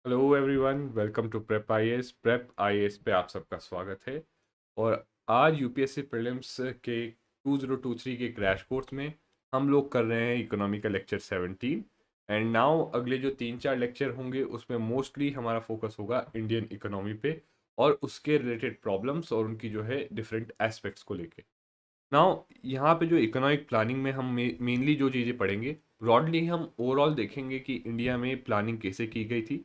Hello everyone, welcome to Prep IAS पे आप सबका स्वागत है। और आज यूपीएससी प्रीलिम्स के 2023 के क्रैश कोर्स में हम लोग कर रहे हैं इकोनॉमी का लेक्चर 17। एंड नाउ अगले जो 3-4 लेक्चर होंगे उसमें मोस्टली हमारा फोकस होगा इंडियन इकोनॉमी पे और उसके रिलेटेड प्रॉब्लम्स और उनकी जो है डिफरेंट एस्पेक्ट्स को लेके। नाउ यहाँ पे जो इकोनॉमिक प्लानिंग में हम मेनली जो चीज़ें पढ़ेंगे, ब्रॉडली हम ओवरऑल देखेंगे कि इंडिया में प्लानिंग कैसे की गई थी।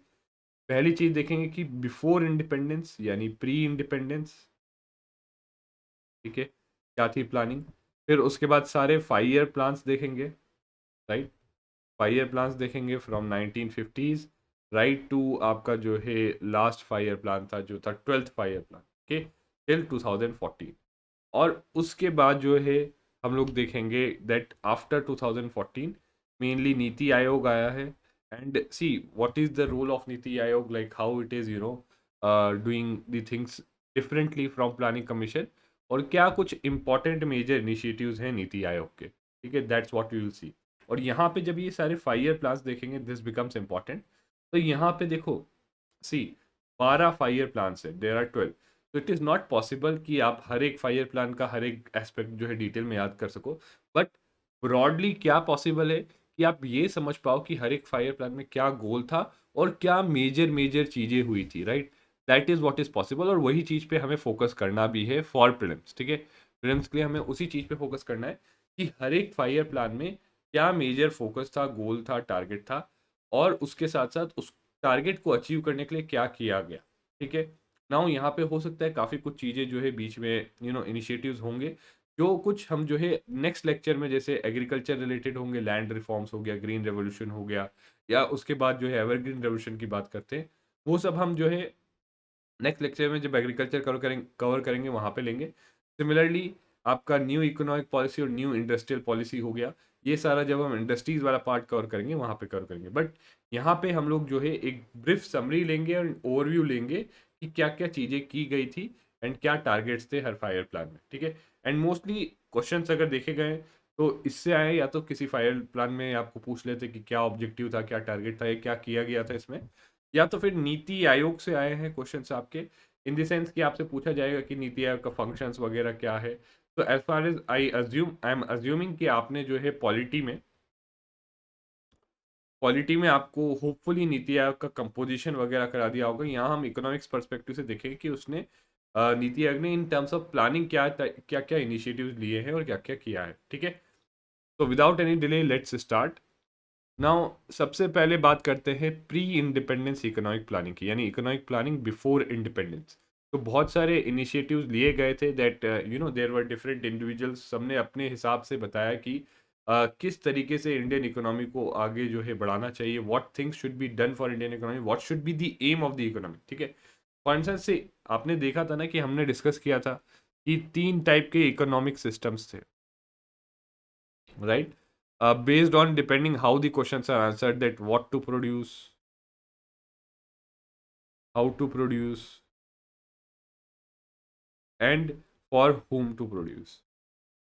पहली चीज देखेंगे कि बिफोर इंडिपेंडेंस यानी प्री इंडिपेंडेंस, ठीक है, क्या थी प्लानिंग। फिर उसके बाद सारे 5 ईयर प्लान्स देखेंगे, राइट। 5 ईयर प्लान्स देखेंगे फ्रॉम 1950s राइट टू आपका जो है लास्ट 5 ईयर प्लान था जो था 12th 5 year plan, okay, till 2014। और उसके बाद जो है हम लोग देखेंगे दैट आफ्टर 2014 मेनली नीति आयोग आया है। And see what is the role of NITI Aayog, like how it is doing the things differently from Planning Commission, और क्या कुछ इंपॉर्टेंट मेजर इनिशिएटिव्स हैं नीति आयोग के, ठीक है, that's what we will see. और यहाँ पे जब ये सारे 5 ईयर प्लान्स देखेंगे दिस बिकम्स इंपॉर्टेंट। तो यहाँ पे देखो, सी 12 5 ईयर प्लान है, देर आर 12। तो इट इज़ नॉट पॉसिबल कि आप हर एक 5 ईयर प्लान का हर एक एस्पेक्ट जो है डिटेल में याद कर सको। बट ब्रॉडली क्या पॉसिबल है कि आप ये समझ पाओ कि हर एक 5 ईयर प्लान में क्या गोल था और क्या मेजर मेजर चीज़ें हुई थी, right. That is what is possible, और वही चीज़ पे हमें फोकस करना भी है फॉर प्रीलिम्स, ठीक है। प्रीलिम्स के लिए हमें उसी चीज़ पे फोकस करना है कि हर एक 5 ईयर प्लान में क्या मेजर फोकस था, गोल था, टारगेट था, और उसके साथ साथ उस टारगेट को अचीव करने के लिए क्या किया गया, ठीक है। नाउ यहाँ पे हो सकता है काफ़ी कुछ चीज़ें जो है बीच में इनिशिएटिव्स होंगे जो कुछ हम जो है नेक्स्ट लेक्चर में, जैसे एग्रीकल्चर रिलेटेड होंगे, लैंड रिफॉर्म्स हो गया, ग्रीन रेवोल्यूशन हो गया, या उसके बाद जो है एवरग्रीन रेवोल्यूशन की बात करते हैं, वो सब हम जो है नेक्स्ट लेक्चर में जब एग्रीकल्चर कवर करेंगे वहाँ पे लेंगे। सिमिलरली आपका न्यू इकोनॉमिक पॉलिसी और न्यू इंडस्ट्रियल पॉलिसी हो गया, ये सारा जब हम इंडस्ट्रीज वाला पार्ट कवर करेंगे वहाँ पे कवर करेंगे। बट यहाँ पे हम लोग जो है एक ब्रीफ समरी लेंगे और ओवरव्यू लेंगे कि क्या क्या चीज़ें की गई थी एंड क्या टारगेट्स थे हर 5 ईयर प्लान में, ठीक है। एंड मोस्टली क्वेश्चंस अगर देखे गए तो इससे आए, या तो किसी 5 ईयर प्लान में आपको पूछ लेते कि क्या ऑब्जेक्टिव था, क्या टारगेट था, ये क्या किया गया था इसमें, या तो फिर नीति आयोग से आए हैं क्वेश्चंस आपके, इन द सेंस कि आपसे पूछा जाएगा कि नीति आयोग का फंक्शंस वगैरह क्या है। तो as far as I am assuming कि आपने जो है पॉलिटी में आपको होपफुली नीति आयोग का कंपोजिशन वगैरह करा दिया होगा। यहाँ हम इकोनॉमिक्स पर्सपेक्टिव से देखेंगे कि उसने नीति आयोग ने इन टर्म्स ऑफ प्लानिंग क्या क्या क्या इनिशिएटिव्स लिए हैं और क्या क्या किया है, ठीक है। तो without any delay let's start now. सबसे पहले बात करते हैं प्री इंडिपेंडेंस इकोनॉमिक प्लानिंग की, यानी इकोनॉमिक प्लानिंग बिफोर इंडिपेंडेंस। तो बहुत सारे इनिशिएटिव्स लिए गए थे that there were different individuals, सबने अपने हिसाब से बताया कि किस तरीके से इंडियन इकोनॉमी को आगे जो है बढ़ाना चाहिए, what things should be done for Indian economy, what should be the aim of the economy, ठीक है। फॉर इंस्टेंस से आपने देखा था ना कि हमने डिस्कस किया था कि 3 टाइप के इकोनॉमिक सिस्टम्स थे, right? Based on depending how the questions are answered, that what to produce, how to produce, and for whom to produce,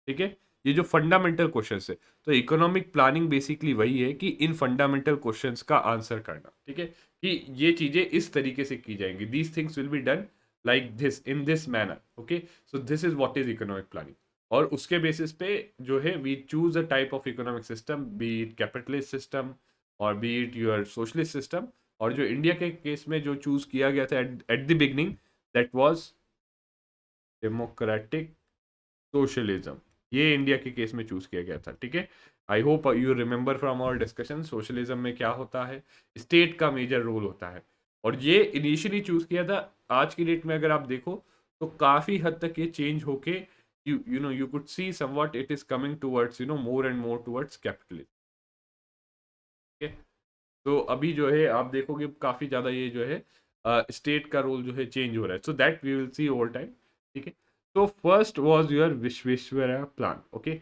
ठीक है। ये जो फंडामेंटल क्वेश्चंस है, तो इकोनॉमिक प्लानिंग बेसिकली वही है कि इन फंडामेंटल क्वेश्चंस का आंसर करना, ठीक है, कि ये चीजें इस तरीके से की जाएंगी, these things will be done like this in this manner, okay. So this is what is economic planning. और उसके बेसिस पे जो है we choose a type of economic system, be it capitalist system और be it your socialist system. और जो India के case में जो चूज किया गया था at the beginning, that was democratic socialism. ये इंडिया के केस में चूज किया गया था, ठीक है। I hope you remember from our discussion, socialism में क्या होता है, स्टेट का मेजर रोल होता है। और ये इनिशियली चूज किया था, आज की डेट में अगर आप देखो तो काफी हद तक ये चेंज होके you could see somewhat it is coming towards more and more towards capitalism, ठीक है। तो अभी जो है आप देखोगे काफी ज्यादा ये जो है स्टेट का रोल जो है चेंज हो रहा है, so that we will see over time, ठीक है। तो first was your Visvesvaraya plan, okay.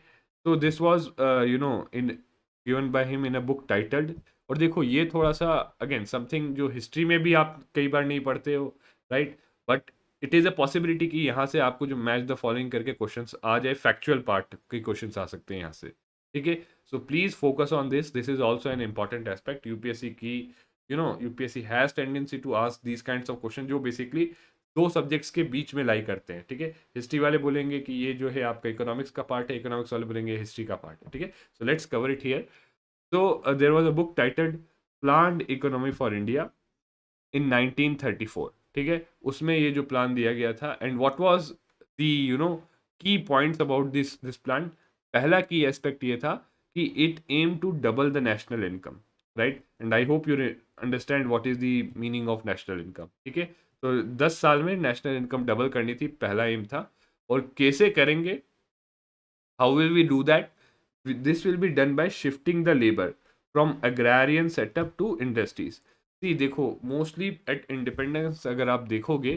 तो this was in given by him in a book titled. और देखो ये थोड़ा सा अगेन समथिंग जो हिस्ट्री में भी आप कई बार नहीं पढ़ते हो, right. But it is a possibility कि यहाँ से आपको जो मैच द फॉलोइंग करके क्वेश्चंस आ जाए, फैक्चुअल पार्ट के क्वेश्चंस आ सकते हैं यहाँ से, ठीक है। So please focus on this, this is also an important aspect UPSC की UPSC has tendency to ask these kinds of question जो बेसिकली दो सब्जेक्ट्स के बीच में लाई करते हैं, ठीक है। हिस्ट्री वाले बोलेंगे कि ये जो है आपका इकोनॉमिक्स का पार्ट है, इकोनॉमिक्स वाले बोलेंगे हिस्ट्री का पार्ट है, ठीक है। So let's cover it here. तो there was a book titled planned economy for India in 1934, ठीक है। उसमें ये जो प्लान दिया गया था, and what was the key points about this plan. पहला की एस्पेक्ट ये था कि it aim to double the national income, right. And I hope you understand what is the meaning of national income, ठीक है। तो 10 साल में national income double करनी थी, पहला एम था। और कैसे करेंगे, how will we do that? This will be done by shifting the labor from agrarian setup to industries. See, देखो मोस्टली एट इंडिपेंडेंस अगर आप देखोगे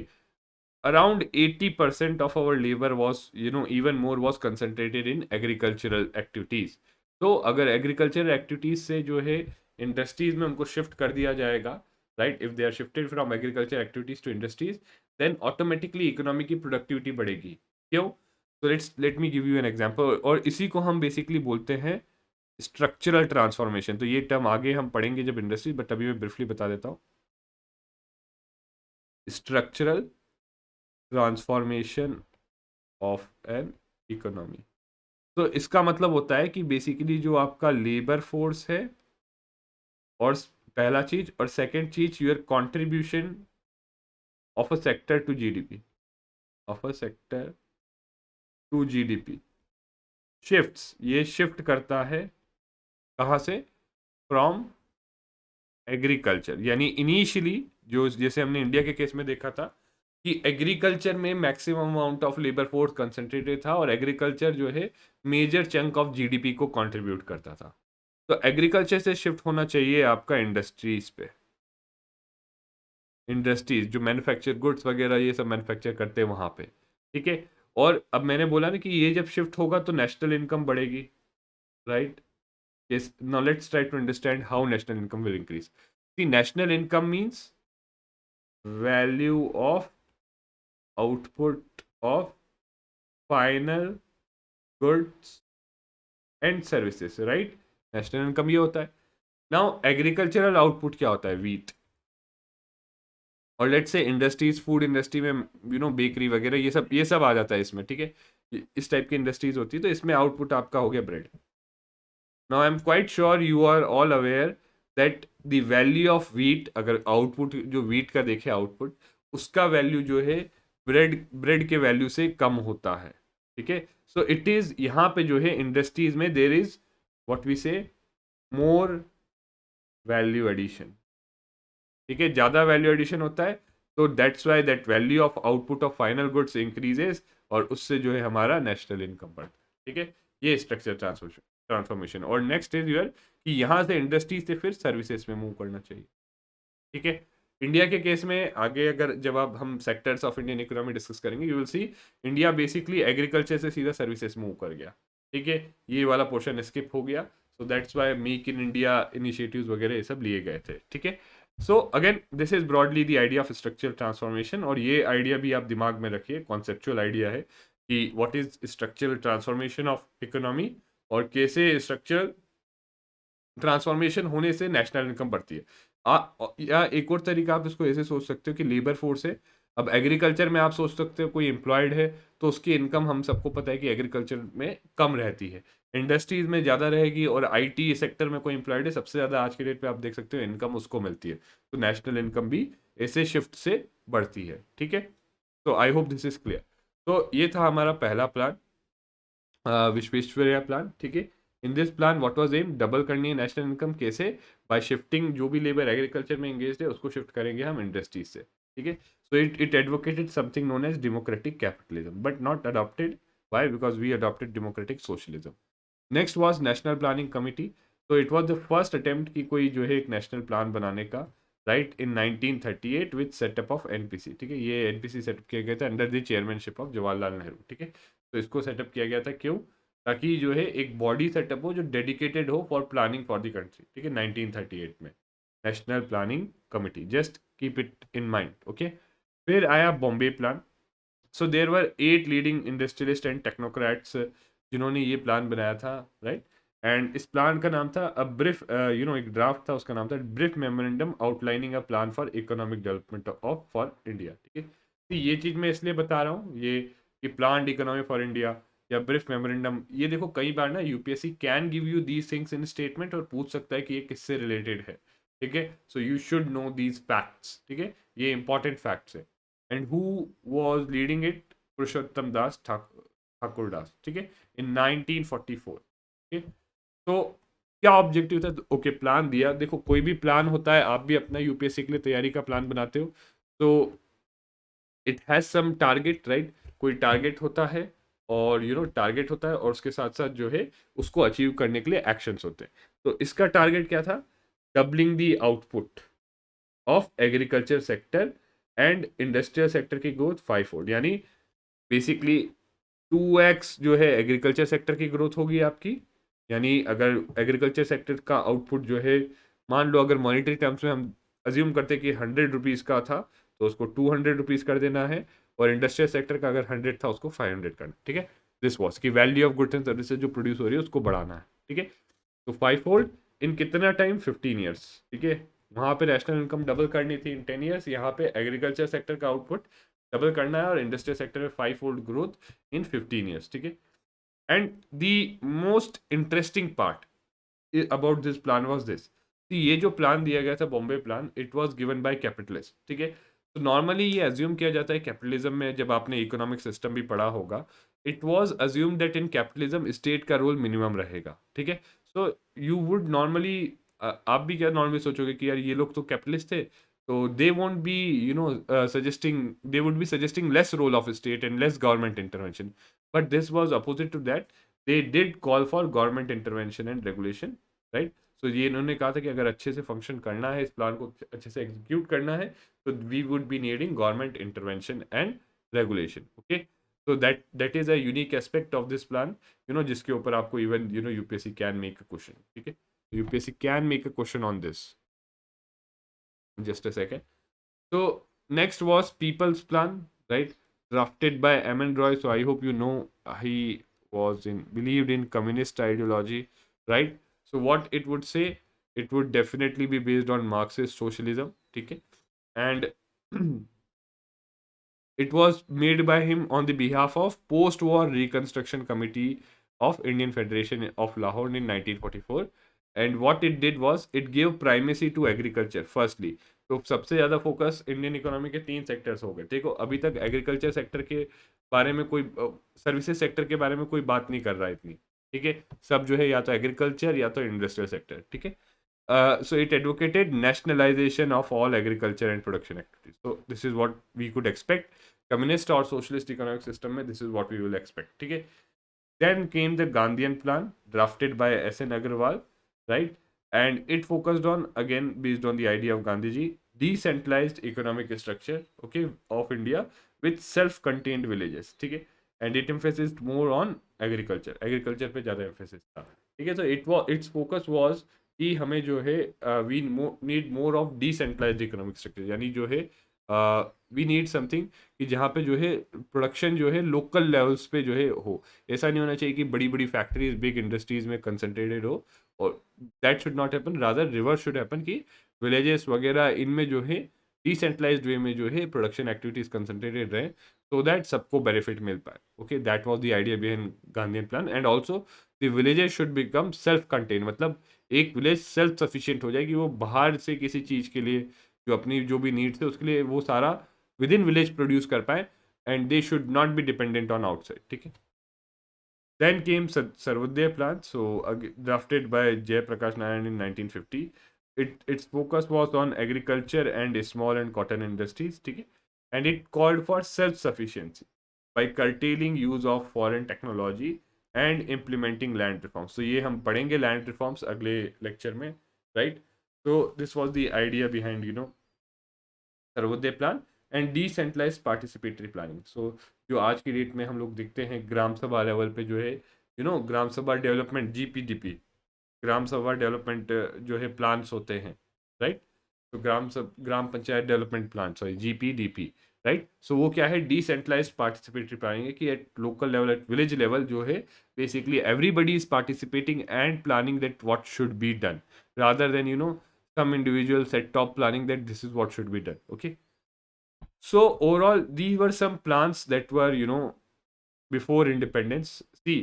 around 80% of our labor was, even more was concentrated in agricultural activities. तो अगर agricultural activities से जो है industries में उनको शिफ्ट कर दिया जाएगा, right, if they are shifted from agriculture activities to industries, then automatically economy की प्रोडक्टिविटी बढ़ेगी। क्यों? तो let me give you an example, और इसी को हम बेसिकली बोलते हैं स्ट्रक्चरल ट्रांसफॉर्मेशन। तो ये टर्म आगे हम पढ़ेंगे जब इंडस्ट्री, बट अभी मैं ब्रीफली बता देता हूँ। Structural transformation of an economy. तो इसका मतलब होता है कि बेसिकली जो आपका लेबर फोर्स है, और पहला चीज, और सेकंड चीज your contribution of a sector to GDP, of a sector to GDP shifts, ये शिफ्ट करता है कहाँ से? From agriculture. यानी इनिशियली जो जैसे हमने इंडिया के केस में देखा था कि एग्रीकल्चर में maximum amount of labour force concentrated था, और एग्रीकल्चर जो है मेजर चंक ऑफ जीडीपी को कंट्रीब्यूट करता था। तो एग्रीकल्चर से शिफ्ट होना चाहिए आपका इंडस्ट्रीज पे। इंडस्ट्रीज जो मैन्युफैक्चर गुड्स वगैरह ये सब मैन्युफैक्चर करते हैं वहां पे, ठीक है। और अब मैंने बोला ना कि ये जब शिफ्ट होगा तो नेशनल इनकम बढ़ेगी, right. yes now let's try to understand how national income will increase. See, national income means value of output of final goods and services, right? national income ये होता है। now agricultural output क्या होता है? wheat। और let's say industries, food industry में bakery वगैरह ये सब आ जाता है इसमें, ठीक है। इस टाइप की इंडस्ट्रीज होती है, तो इसमें आउटपुट आपका हो गया bread. Now I am quite sure you are all aware that the value of wheat, अगर आउटपुट जो व्हीट का देखे आउटपुट, उसका वैल्यू जो है ब्रेड के वैल्यू से कम होता है, ठीक है। सो इट इज यहाँ पे जो है इंडस्ट्रीज में देर इज व्हाट वी से मोर वैल्यू एडिशन, ठीक है, ज़्यादा वैल्यू एडिशन होता है। तो that's why that value of output of final goods increases, और उससे जो है हमारा नेशनल इनकम बढ़ता है, ठीक है। ये स्ट्रक्चर ट्रांसफॉर्मेशन। और नेक्स्ट इज यूर कि यहाँ से इंडस्ट्री से फिर सर्विसेज में मूव करना चाहिए, ठीक है। इंडिया के केस में आगे अगर जब आप हम sectors of Indian economy discuss करेंगे, you will see India basically agriculture से सीधा सर्विसेज मूव कर गया, ठीक है। ये वाला पोर्शन स्किप हो गया। सो that's Y make in India initiatives वगैरह ये सब लिए गए थे, ठीक है। So again this is broadly the idea of structural transformation. और ये आइडिया भी आप दिमाग में रखिए, कॉन्सेप्चुअल आइडिया है कि what is structural transformation of economy, और कैसे स्ट्रक्चरल ट्रांसफॉर्मेशन होने से नेशनल इनकम बढ़ती है। या एक और तरीका आप इसको ऐसे सोच सकते हो कि लेबर फोर्स है। अब एग्रीकल्चर में आप सोच सकते हो कोई एम्प्लॉयड है तो उसकी इनकम हम सबको पता है कि एग्रीकल्चर में कम रहती है, इंडस्ट्रीज में ज़्यादा रहेगी, और आईटी सेक्टर में कोई एम्प्लॉयड है सबसे ज़्यादा आज के डेट पे आप देख सकते हो इनकम उसको मिलती है। तो नेशनल इनकम भी ऐसे शिफ्ट से बढ़ती है, ठीक है। तो I hope this is clear. तो ये था हमारा पहला प्लान, विश्वेश्वरैया प्लान, ठीक है। In this plan what was aim, double करनी है नेशनल इनकम। कैसे? बाय शिफ्टिंग जो भी लेबर एग्रीकल्चर में एंगेज है उसको शिफ्ट करेंगे हम इंडस्ट्रीज से, ठीक है। So it advocated something known as democratic capitalism, but not adopted. Why? Because we adopted democratic socialism. Next was national planning committee. तो it was the first attempt कि कोई जो है एक नेशनल प्लान बनाने का, right, in 1938 with setup of NPC, ठीक है। ये एनपीसी सेटअप किया गया था under the chairmanship of Jawaharlal Nehru, ठीक है। तो इसको सेटअप किया गया था, क्यों? ताकि जो है एक बॉडी सेटअप हो जो डेडिकेटेड हो for planning for the country, ठीक है। 1938 में national planning committee, just keep it in mind, okay. फिर आया Bombay plan. So there were 8 leading industrialist and technocrats जिन्होंने ये प्लान बनाया था, राइट। एंड इस प्लान का नाम था ब्रीफ एक ड्राफ्ट था, उसका नाम था brief memorandum outlining a plan for economic development of for India. ठीक है, तो ये चीज़ मैं इसलिए बता रहा हूँ, ये कि प्लान इकोनॉमी फॉर इंडिया या ब्रीफ मेमोरेंडम, ये देखो कई बार ना UPSC can give you these things in statement और पूछ सकता है कि ये किससे रिलेटेड है। ठीक है, so you should know these facts. ठीक है, ये इंपॉर्टेंट फैक्ट्स है। And who was leading it? Purushottam Das Thakur Das. ठीक है, इन 1944। ठीक है, तो क्या ऑब्जेक्टिव था? ओके, प्लान दिया। देखो कोई भी प्लान होता है, आप भी अपना यूपीएससी के लिए तैयारी का प्लान बनाते हो, तो it has some target, right? कोई टारगेट होता है, और टारगेट होता है और उसके साथ साथ जो है उसको अचीव करने के लिए एक्शंस होते हैं। तो इसका टारगेट क्या था? Doubling the output of agriculture sector and industrial sector की ग्रोथ 5-fold, यानी बेसिकली 2x जो है एग्रीकल्चर सेक्टर की ग्रोथ होगी आपकी। यानी अगर एग्रीकल्चर सेक्टर का आउटपुट जो है, मान लो अगर मॉनिटरी टर्म्स में हम अज्यूम करते हैं कि 100 रुपीज़ का था, तो उसको 200 रुपीज़ कर देना है। और इंडस्ट्रियल सेक्टर का अगर 100 था, उसको 500 करना। ठीक है, दिस वॉज की value of goods and services जो प्रोड्यूस हो रही है उसको बढ़ाना है। ठीक है, तो 5-fold इन कितना टाइम? 15 ईयर्स। ठीक है, वहाँ पे नेशनल इनकम डबल करनी थी इन 10 ईयर्स, यहाँ पे एग्रीकल्चर सेक्टर का आउटपुट डबल करना है और इंडस्ट्रियल सेक्टर में 5-fold ग्रोथ इन 15 ईयर्स। ठीक है, and the most interesting part about this plan was this, कि ये जो प्लान दिया गया था Bombay plan, it was given by capitalist. ठीक है, तो नॉर्मली ये अज्यूम किया जाता है कैपिटलिज्म में, जब आपने इकोनॉमिक सिस्टम भी पढ़ा होगा, it was assume that in capitalism state का रोल मिनिमम रहेगा। ठीक है, सो यू वुड नॉर्मली, आप भी क्या नॉर्मली सोचोगे कि यार ये लोग तो कैपिटलिस्ट थे, तो they won't be suggesting, they would be suggesting less role of state and less government intervention. But this was opposite to that, they did call for government intervention and regulation, right? So ये इन्होंने कहा था कि अगर अच्छे से function करना है, इस प्लान को अच्छे से एग्जीक्यूट करना है, तो we would be needing government intervention and regulation. Okay, so that is a unique aspect of this plan, जिसके ऊपर आपको even UPSC can make a question. ठीक है, UPSC can make a question on this. Just a second. So next was People's Plan, right? Drafted by M.N. Roy. So I hope you know he was believed in communist ideology, right? So what it would say, it would definitely be based on Marxist socialism, okay? And it was made by him on the behalf of Post-War Reconstruction Committee of Indian Federation of Lahore in 1944. And what it did was it gave primacy to agriculture firstly. तो सबसे ज़्यादा focus Indian economy के 3 sectors हो गए। देखो अभी तक agriculture sector के बारे में कोई, सर्विसेज सेक्टर के बारे में कोई बात नहीं कर रहा है इतनी। ठीक है, सब जो है या तो एग्रीकल्चर या तो इंडस्ट्रियल सेक्टर। ठीक है, so it advocated nationalization of all agriculture and production activities. So this is what we could expect. Communist or socialist economic system में this is what we will expect. ठीक है, then came the Gandhian plan drafted by S.N. Agarwal, right? And it focused on, again based on the idea of Gandhiji, decentralized economic structure, okay, of India with self-contained villages. ठीक है, and it emphasized more on agriculture पे ज़्यादा emphasis था। ठीक है, so its focus was कि हमें जो है we need more of decentralised economic structure, यानी जो है वी नीड समथिंग कि जहाँ पे जो है प्रोडक्शन जो है लोकल लेवल्स पे जो है हो। ऐसा नहीं होना चाहिए कि बड़ी बड़ी फैक्ट्रीज बिग इंडस्ट्रीज में कंसंट्रेटेड हो, और that should not happen, rather reverse should happen कि विलेजेस वगैरह इनमें जो है डिसेंट्रलाइज्ड वे में जो है प्रोडक्शन एक्टिविटीज कंसंट्रेटेड रहे, सो दैट सबको बेनिफिट मिल पाए। Okay, that was the idea behind Gandhian plan. And also the villages should become self contain, मतलब एक विलेज सेल्फ सफिशिएंट हो जाए कि वो बाहर से किसी चीज़ के लिए जो अपनी जो भी नीड्स है उसके लिए वो सारा विद इन विलेज प्रोड्यूस कर पाए, and they should not be dependent on outside. ठीक है, then came Sarvodaya plan, so drafted by Jayaprakash Narayan in 1950। its focus was on agriculture and small and cotton industries. ठीक है, and it called for self sufficiency by curtailing use of foreign technology and implementing land reforms. So ये हम पढ़ेंगे land reforms अगले lecture में, right? So this was the idea behind Sarvodaya plan and decentralise participatory planning. So जो आज की date में हम लोग देखते हैं ग्राम सभा लेवल पे जो है ग्राम सभा डेवलपमेंट जीपीडीपी, ग्राम सभा डेवलपमेंट जो है प्लान्स होते हैं, राइट? तो gram panchayat development plan, sorry GPDP, right. So वो क्या है, डिसेंट्रलाइज्ड पार्टिसिपेटरी प्लानिंग है कि at local level, at village level जो है basically everybody is participating and planning that what should be done, rather than some individuals at top planning that this is what should be done. Okay, so overall these were some plans that were before independence. See,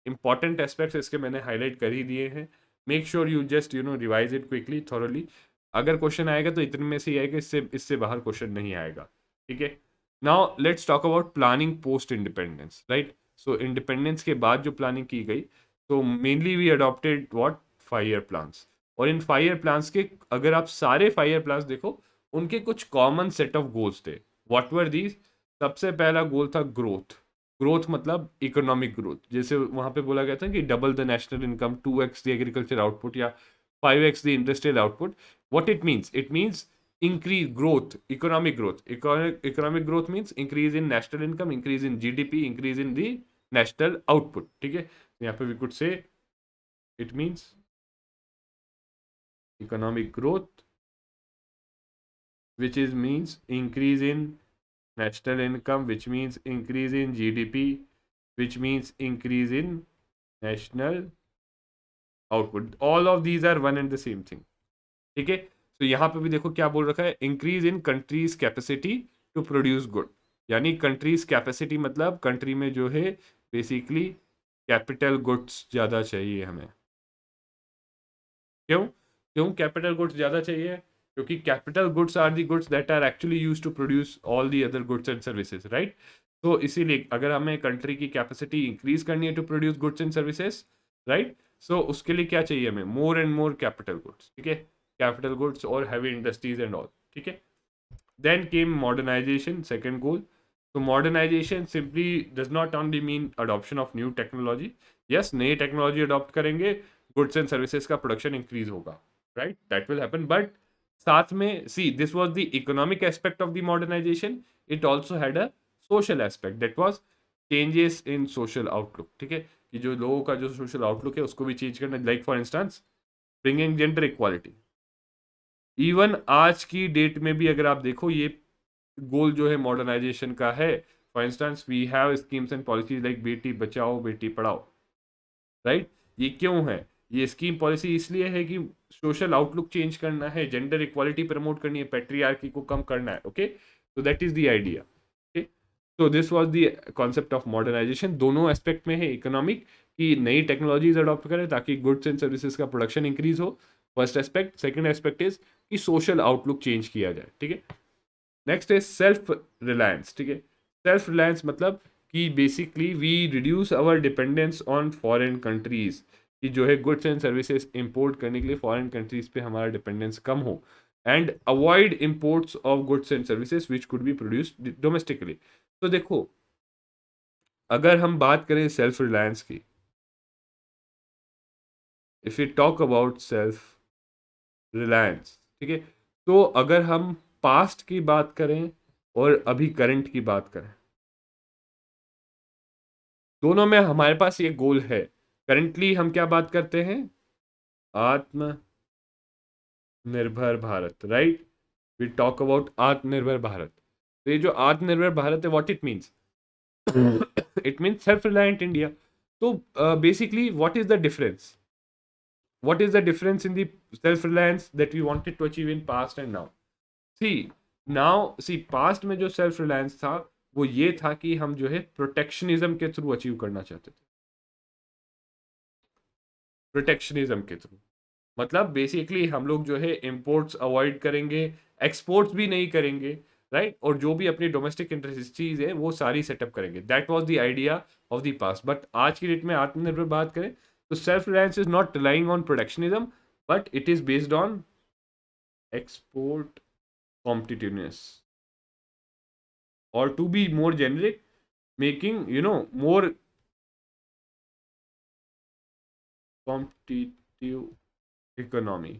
important aspects इसके मैंने highlight कर ही दिए हैं. Make sure you just revise it quickly, thoroughly. अगर question आएगा तो इतने में से ही आएगा, इससे इससे बाहर क्वेश्चन नहीं आएगा. ठीक है. Now let's talk about planning post independence. Right. So independence के बाद जो प्लानिंग की गई, तो mainly we adopted what 5 year plans. और इन 5 ईयर प्लान्स के अगर आप सारे 5 ईयर प्लान्स देखो, उनके कुछ कॉमन सेट ऑफ गोल्स थे. What were these? सबसे पहला गोल था ग्रोथ. ग्रोथ मतलब इकोनॉमिक ग्रोथ. जैसे वहां पे बोला गया था कि double the national income, 2x the agriculture output या 5x the industrial output. What it means? It means increase growth, economic growth. Economic growth means increase in national income, increase in GDP, increase in the national output. ठीक है. यहाँ पे we could say it means economic growth, which is means increase in national income, which means increase in GDP, which means increase in national output. All of these are one and the same thing. ठीक है. तो यहाँ पे भी देखो क्या बोल रखा है, increase in country's capacity to produce good. यानी कंट्रीज कैपेसिटी मतलब कंट्री में जो है बेसिकली कैपिटल गुड्स ज़्यादा चाहिए हमें. क्यों क्यों कैपिटल गुड्स ज़्यादा चाहिए? क्योंकि capital goods are the goods that are actually use to produce all the other goods and services. Right. तो इसीलिए अगर हमें कंट्री की कैपेसिटी इंक्रीज करनी है to produce goods and services, right, so उसके लिए क्या चाहिए हमें? More and more capital goods. ठीक है. कैपिटल गुड्स और हैवी इंडस्ट्रीज एंड ऑल. ठीक है. Then came modernisation, second goal. तो modernisation simply does not only mean adoption of new technology. Yes, नई टेक्नोलॉजी अडॉप्ट करेंगे, गुड्स एंड सर्विसेज का production increase होगा. Right, that will happen. But साथ में see this was the economic aspect of the modernisation. It also had a social aspect, that was changes in social outlook. ठीक है. कि जो लोगों का जो सोशल आउटलुक है उसको भी चेंज करना. Like for instance bringing gender equality. Even आज की डेट में भी अगर आप देखो ये गोल जो है मॉडर्नाइजेशन का है. For instance we have schemes and policies like Beti Bachao Beti Padhao. Right. ये क्यों है? ये स्कीम पॉलिसी इसलिए है कि सोशल आउटलुक चेंज करना है, जेंडर इक्वालिटी प्रमोट करनी है, पैट्रियार्की को कम करना है. ओके, तो that is the idea. Okay, तो this was the concept of modernisation. दोनों एस्पेक्ट में है. इकोनॉमिक कि नई टेक्नोलॉजीज अडॉप्ट करें ताकि गुड्स एंड सर्विसेज का प्रोडक्शन इंक्रीज हो, first aspect. Second aspect is कि सोशल आउटलुक चेंज किया जाए. ठीक है. Next is self reliance. ठीक है. सेल्फ रिलायंस मतलब कि basically we reduce our dependence on foreign countries. कि जो है गुड्स एंड सर्विसेज इंपोर्ट करने के लिए फॉरेन कंट्रीज पे हमारा डिपेंडेंस कम हो, and avoid imports of goods and services which could be produced domestically. तो देखो, अगर हम बात करें सेल्फ रिलायंस की, if you talk about self reliance, ठीक है, तो अगर हम पास्ट की बात करें और अभी करंट की बात करें, दोनों में हमारे पास ये गोल है. करंटली हम क्या बात करते हैं? Atmanirbhar Bharat. Right. We talk about Atmanirbhar Bharat. तो ये जो आत्मनिर्भर भारत है, what it means? It means self reliant India. तो basically what is the difference? What is the difference in the self-reliance that we wanted to achieve in past and now? See, past में जो self reliance था वो ये था कि हम जो है प्रोटेक्शनिज्म के थ्रू अचीव करना चाहते थे. प्रोटेक्शनिज्म के थ्रू मतलब बेसिकली हम लोग जो है इंपोर्ट्स अवॉइड करेंगे, एक्सपोर्ट्स भी नहीं करेंगे. राइट. और जो भी अपनी डोमेस्टिक इंडस्ट्रीज है वो सारी सेटअप करेंगे. That was the idea of the past. But आज की डेट में आत्मनिर्भर बात करें तो self reliance is not relying on protectionism, but it is based on export competitiveness, or to be more generic, making more competitive economy,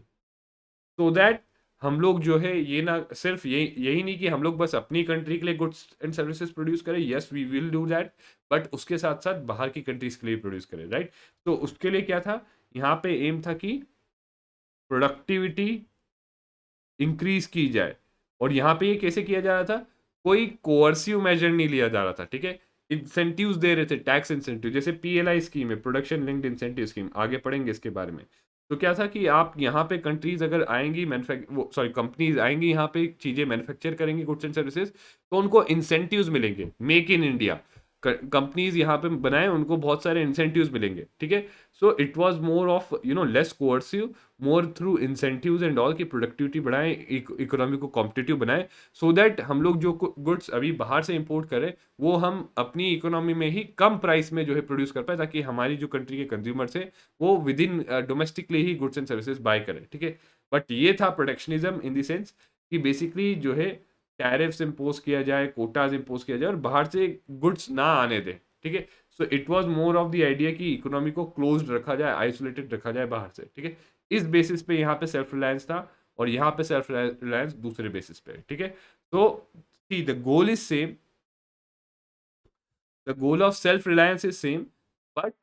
so that हम लोग जो है ये ना सिर्फ यही नहीं कि हम लोग बस अपनी कंट्री के लिए गुड्स एंड सर्विसेज प्रोड्यूस करें. Yes, we will do that, but उसके साथ साथ बाहर की कंट्रीज के लिए प्रोड्यूस करें. राइट. तो उसके लिए क्या था यहाँ पे एम था कि प्रोडक्टिविटी इंक्रीज की जाए. और यहाँ पे ये कैसे किया जा रहा था? कोई कोअर्सिव मेजर नहीं लिया जा रहा था, ठीक है। इंसेंटिव्स दे रहे थे, टैक्स इंसेंटिव, जैसे पीएलआई स्कीम है, प्रोडक्शन लिंक्ड इंसेंटिव स्कीम, आगे पढ़ेंगे इसके बारे में। तो क्या था कि आप यहाँ पे कंट्रीज अगर आएंगी कंपनीज आएंगी यहाँ पे चीजें मैन्युफैक्चर करेंगी, गुड्स एंड सर्विसेज, तो उनको इंसेंटिव्स मिलेंगे। मेक इन इंडिया कंपनीज यहाँ पे बनाए, उनको बहुत सारे इंसेंटिव्स मिलेंगे, ठीक है। So it was more of less coercive, more through incentives and all, की प्रोडक्टिविटी बढ़ाएं, इकोनॉमी को कॉम्पिटिटिव बनाएं, सो दैट हम लोग जो गुड्स अभी बाहर से इंपोर्ट करें वो हम अपनी इकोनॉमी में ही कम प्राइस में जो है प्रोड्यूस कर पाए, ताकि हमारी जो कंट्री के कंज्यूमर्स है वो with in domestically he goods and services by करें, ठीक है। बट ये था प्रोटेक्शनिज्म इन द सेंस कि बेसिकली जो है टैरिफ्स इम्पोज किया जाए, कोटाज इम्पोज किया जाए और बाहर से गुड्स ना आने दें, ठीक है। So it was more of the idea कि इकोनॉमी को क्लोज्ड रखा जाए, आइसोलेटेड रखा जाए बाहर से, ठीक है। इस बेसिस पे यहाँ पे सेल्फ रिलायंस था, और यहाँ पे सेल्फ रिलायंस दूसरे बेसिस पे, ठीक है। तो see the goal is same, the goal of self reliance is same, but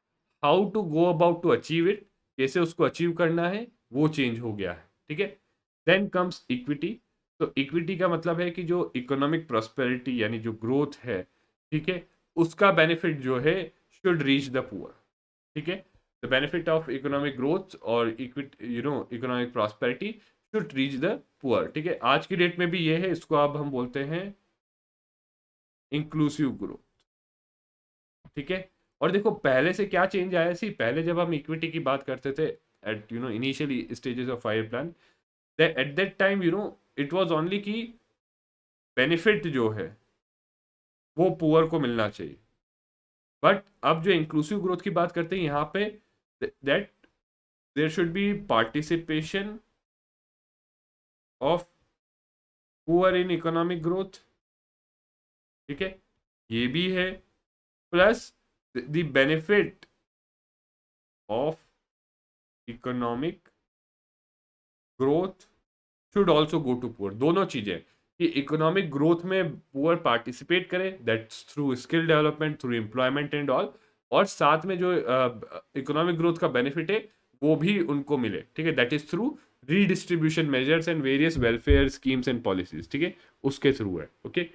how to go about to achieve it, कैसे उसको अचीव करना है वो चेंज हो गया है, ठीक है। Then comes equity. तो इक्विटी का मतलब है कि जो इकोनॉमिक प्रॉस्पेरिटी यानी जो ग्रोथ है, ठीक है, उसका बेनिफिट जो है शुड रीच द पुअर, ठीक है। The benefit of economic growth और equity economic prosperity should reach the poor, ठीक है। आज की डेट में भी ये है, इसको अब हम बोलते हैं इंक्लूसिव ग्रोथ, ठीक है। और देखो पहले से क्या चेंज आया, सी पहले जब हम इक्विटी की बात करते थे at initially stages of five plan, at that time it was only की बेनिफिट जो है वो पुअर को मिलना चाहिए। बट अब जो इंक्लूसिव ग्रोथ की बात करते हैं यहाँ पे, that there should be participation of poor in economic growth, ठीक है, ये भी है, plus the benefit of economic growth should also go to poor. दोनों चीजें, कि इकोनॉमिक ग्रोथ में पुअर पार्टिसिपेट करे, that's through skill development, through employment and all, और साथ में जो इकोनॉमिक ग्रोथ का बेनिफिट है वो भी उनको मिले, ठीक है, that is through redistribution measures and various welfare schemes and policies, ठीक है, उसके थ्रू है, ओके।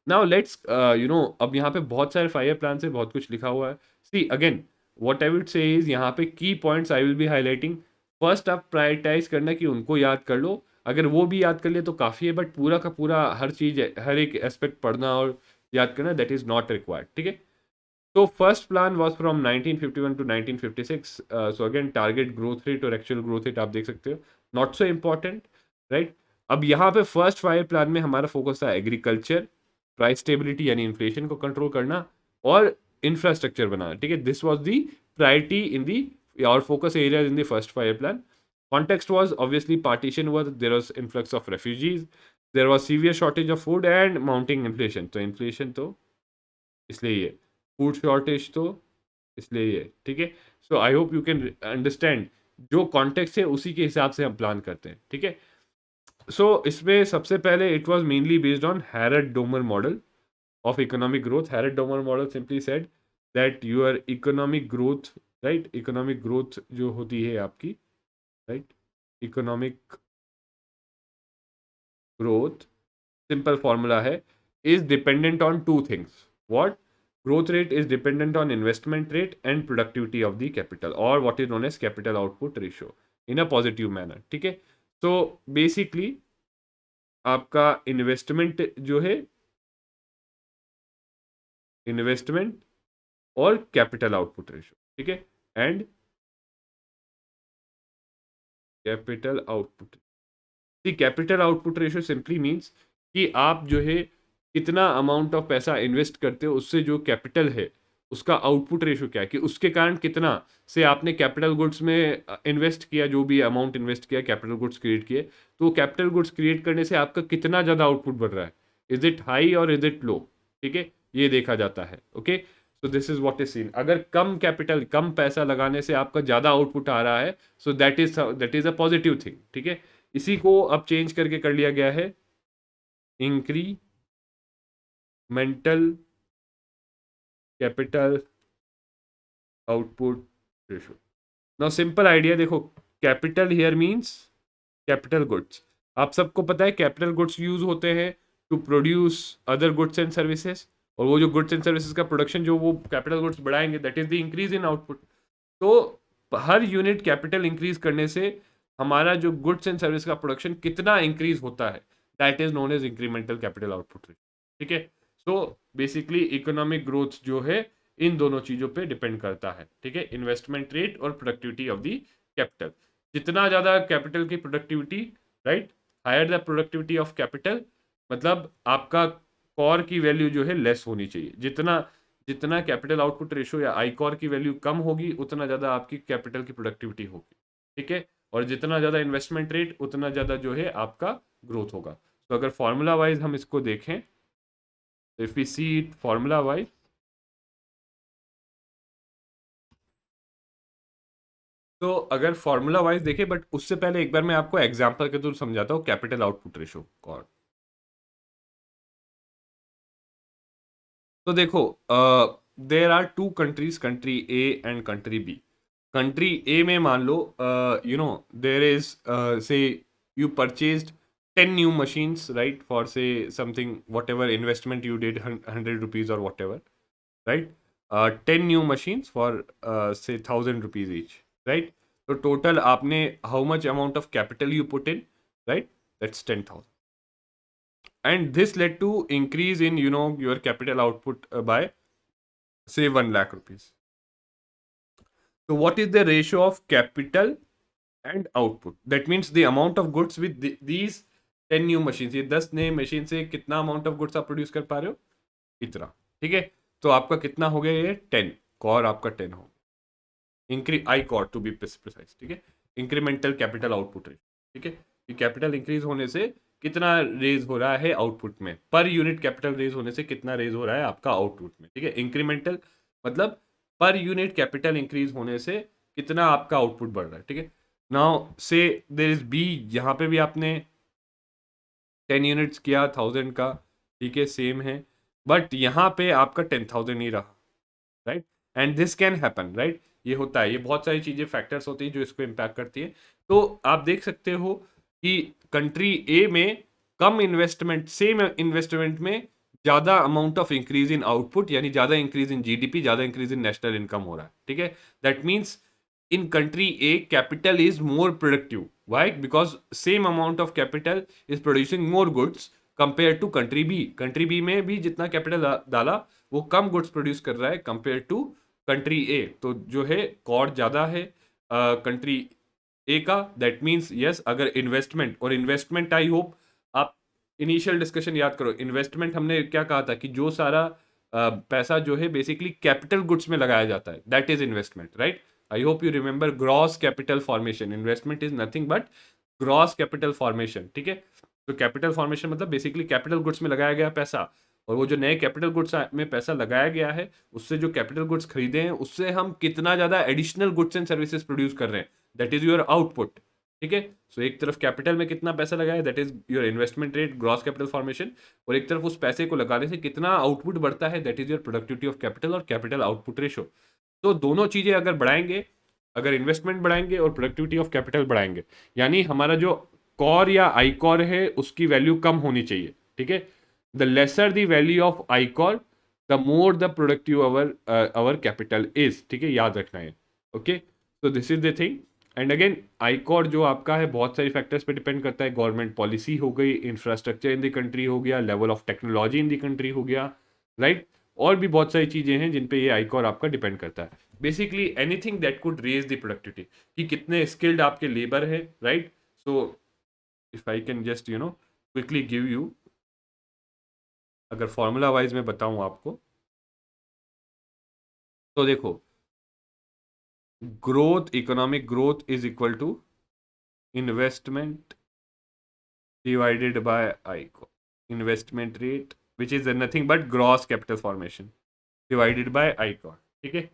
नाउ लेट्स अब यहाँ पे बहुत सारे फाइव प्लान से बहुत कुछ लिखा हुआ है। See again what I would say is, यहाँ पे key points I will be highlighting. First आप प्रायोरिटाइज करना कि उनको याद कर लो, अगर वो भी याद कर ले तो काफ़ी है, बट पूरा का पूरा हर चीज़, हर एक एस्पेक्ट पढ़ना और याद करना, दैट इज़ नॉट रिक्वायर्ड, ठीक है। तो first plan was from 1951 to 1956। So again target growth rate और एक्चुअल ग्रोथ रेट आप देख सकते हो, नॉट सो इम्पॉर्टेंट, राइट। अब यहाँ पे फर्स्ट फाइव प्लान में हमारा फोकस था एग्रीकल्चर, प्राइस स्टेबिलिटी यानी इन्फ्लेशन को कंट्रोल करना, और इंफ्रास्ट्रक्चर बनाना, ठीक है। This was the priority in the और focus areas in the first five plan. Context was obviously partition was there was influx of refugees, there was severe shortage of food and mounting inflation. तो inflation तो इसलिए ये, food shortage तो इसलिए ये, ठीक है। So I hope you can understand, जो कॉन्टेक्स्ट है उसी के हिसाब से हम प्लान करते हैं, ठीक है। सो इसमें सबसे पहले it was mainly based on Harrod Domar model of economic growth. Harrod Domar model simply said that your economic growth, right, economic growth जो होती है आपकी, right, economic growth, simple formula है, is dependent on two things. What? Growth rate is dependent on investment rate and productivity of the capital, or what is known as capital output ratio in a positive manner, ठीक है। so basically आपका investment जो है, investment और capital output ratio, ठीक है, and capital output, the capital output ratio simply means कि आप जो है कितना अमाउंट ऑफ पैसा इन्वेस्ट करते हो, उससे जो कैपिटल है उसका आउटपुट रेशियो क्या है, कि उसके कारण कितना से आपने कैपिटल गुड्स में इन्वेस्ट किया, जो भी अमाउंट इन्वेस्ट किया, कैपिटल गुड्स क्रिएट किए, तो कैपिटल गुड्स क्रिएट करने से आपका कितना ज़्यादा आउटपुट बढ़ रहा है, इज इट हाई और इज इट लो, ठीक है, ये देखा जाता है, okay. So this is what is seen, अगर कम कैपिटल कम पैसा लगाने से आपका ज़्यादा आउटपुट आ रहा है, so that is a positive thing, ठीक है। इसी को अब चेंज करके कर लिया गया है incremental capital output ratio. Now simple idea देखो, capital here means capital goods, आप सबको पता है कैपिटल गुड्स यूज होते हैं to produce other goods and services, और वो जो गुड्स एंड सर्विसेज का प्रोडक्शन जो वो कैपिटल गुड्स बढ़ाएंगे, that is the increase in output. तो हर यूनिट कैपिटल इंक्रीज करने से हमारा जो गुड्स एंड सर्विस का प्रोडक्शन कितना इंक्रीज होता है, that is known as incremental capital output. ठीक है, सो बेसिकली इकोनॉमिक ग्रोथ जो है इन दोनों चीजों पे डिपेंड करता है। ठीक है, इन्वेस्टमेंट रेट और प्रोडक्टिविटी ऑफ दी कैपिटल। जितना ज्यादा कैपिटल की productivity, right, higher the productivity of capital, मतलब आपका कॉर की वैल्यू जो है लेस होनी चाहिए। जितना जितना कैपिटल आउटपुट रेशियो या आई कॉर की वैल्यू कम होगी, उतना ज़्यादा आपकी कैपिटल की प्रोडक्टिविटी होगी। ठीक है, और जितना ज़्यादा इन्वेस्टमेंट रेट, उतना ज़्यादा जो है आपका ग्रोथ होगा। तो अगर फॉर्मूला वाइज हम इसको देखें, if we see it formula wise, तो अगर फॉर्मूला वाइज देखें, बट उससे पहले एक बार मैं आपको एग्जांपल के थ्रू समझाता हूँ कैपिटल आउटपुट रेशियो कॉर। तो देखो, there are two countries, country A and country B. Country A में मान लो, you know, there is say you purchased 10 new machines, right, for say something, whatever investment you did, 100 rupees or whatever, right? 10 new machines for say 1,000 rupees each, right? So total आपने how much amount of capital you put in, right? That's 10,000, and this led to increase in, you know, your capital output by say 1 lakh rupees. So what is the ratio of capital and output? That means the amount of goods with these 10 new machines, ये 10 नए machine से कितना amount of goods आप produce कर पा रहे हो, इतना। ठीक है, तो आपका कितना हो गया, ये 10 कॉर आपका 10 हो, इंक्री आई कॉर टू बी प्रिसाइज। ठीक है, इंक्रीमेंटल कैपिटल आउटपुट रेट। ठीक है, कि कैपिटल इंक्रीज होने से कितना रेज हो रहा है आउटपुट में, पर यूनिट कैपिटल रेज होने से कितना रेज हो रहा है आपका आउटपुट में। ठीक है, इंक्रीमेंटल मतलब पर यूनिट कैपिटल इंक्रीज होने से कितना आपका आउटपुट बढ़ रहा है। ठीक है, नाउ से देर इज बी, यहाँ पे भी आपने 10 यूनिट्स किया 1000 का, ठीक है, सेम है, बट यहाँ पे आपका 10,000 ही रहा, right, and this can happen, right, ये होता है, ये बहुत सारी चीजें फैक्टर्स होती हैं जो इसको इम्पैक्ट करती है। तो आप देख सकते हो कि कंट्री ए में कम इन्वेस्टमेंट, सेम इन्वेस्टमेंट में ज्यादा amount of increase in output, यानी ज्यादा इंक्रीज इन जीडीपी, ज्यादा इंक्रीज इन नेशनल इनकम हो रहा है। ठीक है, that means in country A capital is more productive. Why? Because same amount of capital is producing more goods compared to country B. country B में भी जितना capital डाला वो कम goods produce कर रहा है compared to country A। तो जो है कॉर ज़्यादा है country A का। that means yes, अगर investment, और investment I hope आप इनिशियल डिस्कशन याद करो, इन्वेस्टमेंट हमने क्या कहा था कि जो सारा पैसा जो है बेसिकली कैपिटल गुड्स में लगाया जाता है, that is investment, right. I hope you remember gross capital formation. Investment is nothing but gross capital formation. ठीक है, तो कैपिटल फॉर्मेशन मतलब बेसिकली कैपिटल गुड्स में लगाया गया पैसा, और वो जो नए कैपिटल गुड्स में पैसा लगाया गया है, उससे जो कैपिटल गुड्स खरीदे हैं, उससे हम कितना ज़्यादा additional goods and services produce कर रहे हैं, दैट इज योर आउटपुट। ठीक है, सो एक तरफ कैपिटल में कितना पैसा लगाया, that is your investment rate, gross capital formation, और एक तरफ उस पैसे को लगाने से कितना आउटपुट बढ़ता है, that is your productivity of capital और कैपिटल आउटपुट रेशो। तो दोनों चीजें अगर बढ़ाएंगे, अगर इन्वेस्टमेंट बढ़ाएंगे और प्रोडक्टिविटी ऑफ कैपिटल बढ़ाएंगे, यानी हमारा जो कॉर या आई कॉर है उसकी वैल्यू कम होनी चाहिए। ठीक है, the lesser the value of ICOR, the more the productive our capital is. ठीक है, याद रखना है। ओके, तो this is the thing. And again ICOR जो आपका है बहुत सारी फैक्टर्स पे डिपेंड करता है, गवर्नमेंट पॉलिसी हो गई, इंफ्रास्ट्रक्चर इन द कंट्री हो गया, level of technology in the country हो गया, राइट, और भी बहुत सारी चीज़ें हैं जिन पे ये आई कॉर आपका डिपेंड करता है। Basically anything that could raise the productivity, कि कितने स्किल्ड आपके लेबर है, right. So if I can just you know quickly give you, अगर फॉर्मूला वाइज में बताऊं आपको, तो देखो, growth, economic growth is equal to investment divided by ICOR, investment rate which is nothing but gross capital formation divided by ICOR. ठीक है,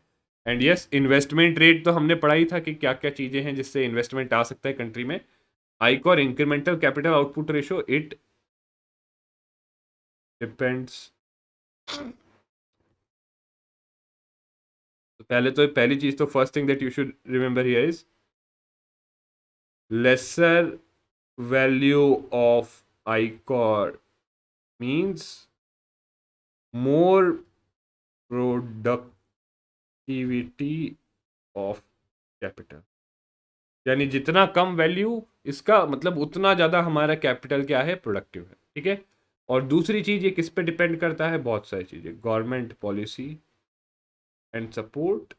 and yes, investment rate तो हमने पढ़ा ही था कि क्या क्या चीज़ें हैं जिससे इन्वेस्टमेंट आ सकता है कंट्री में। I core, incremental capital output ratio, it depends. तो पहली चीज तो first thing that you should remember here is lesser value of I core means more productivity of capital, यानी जितना कम वैल्यू इसका मतलब उतना ज़्यादा हमारा कैपिटल क्या है, प्रोडक्टिव है। ठीक है। और दूसरी चीज़ ये किस पे डिपेंड करता है, बहुत सारी चीज़ें, गवर्नमेंट पॉलिसी एंड सपोर्ट।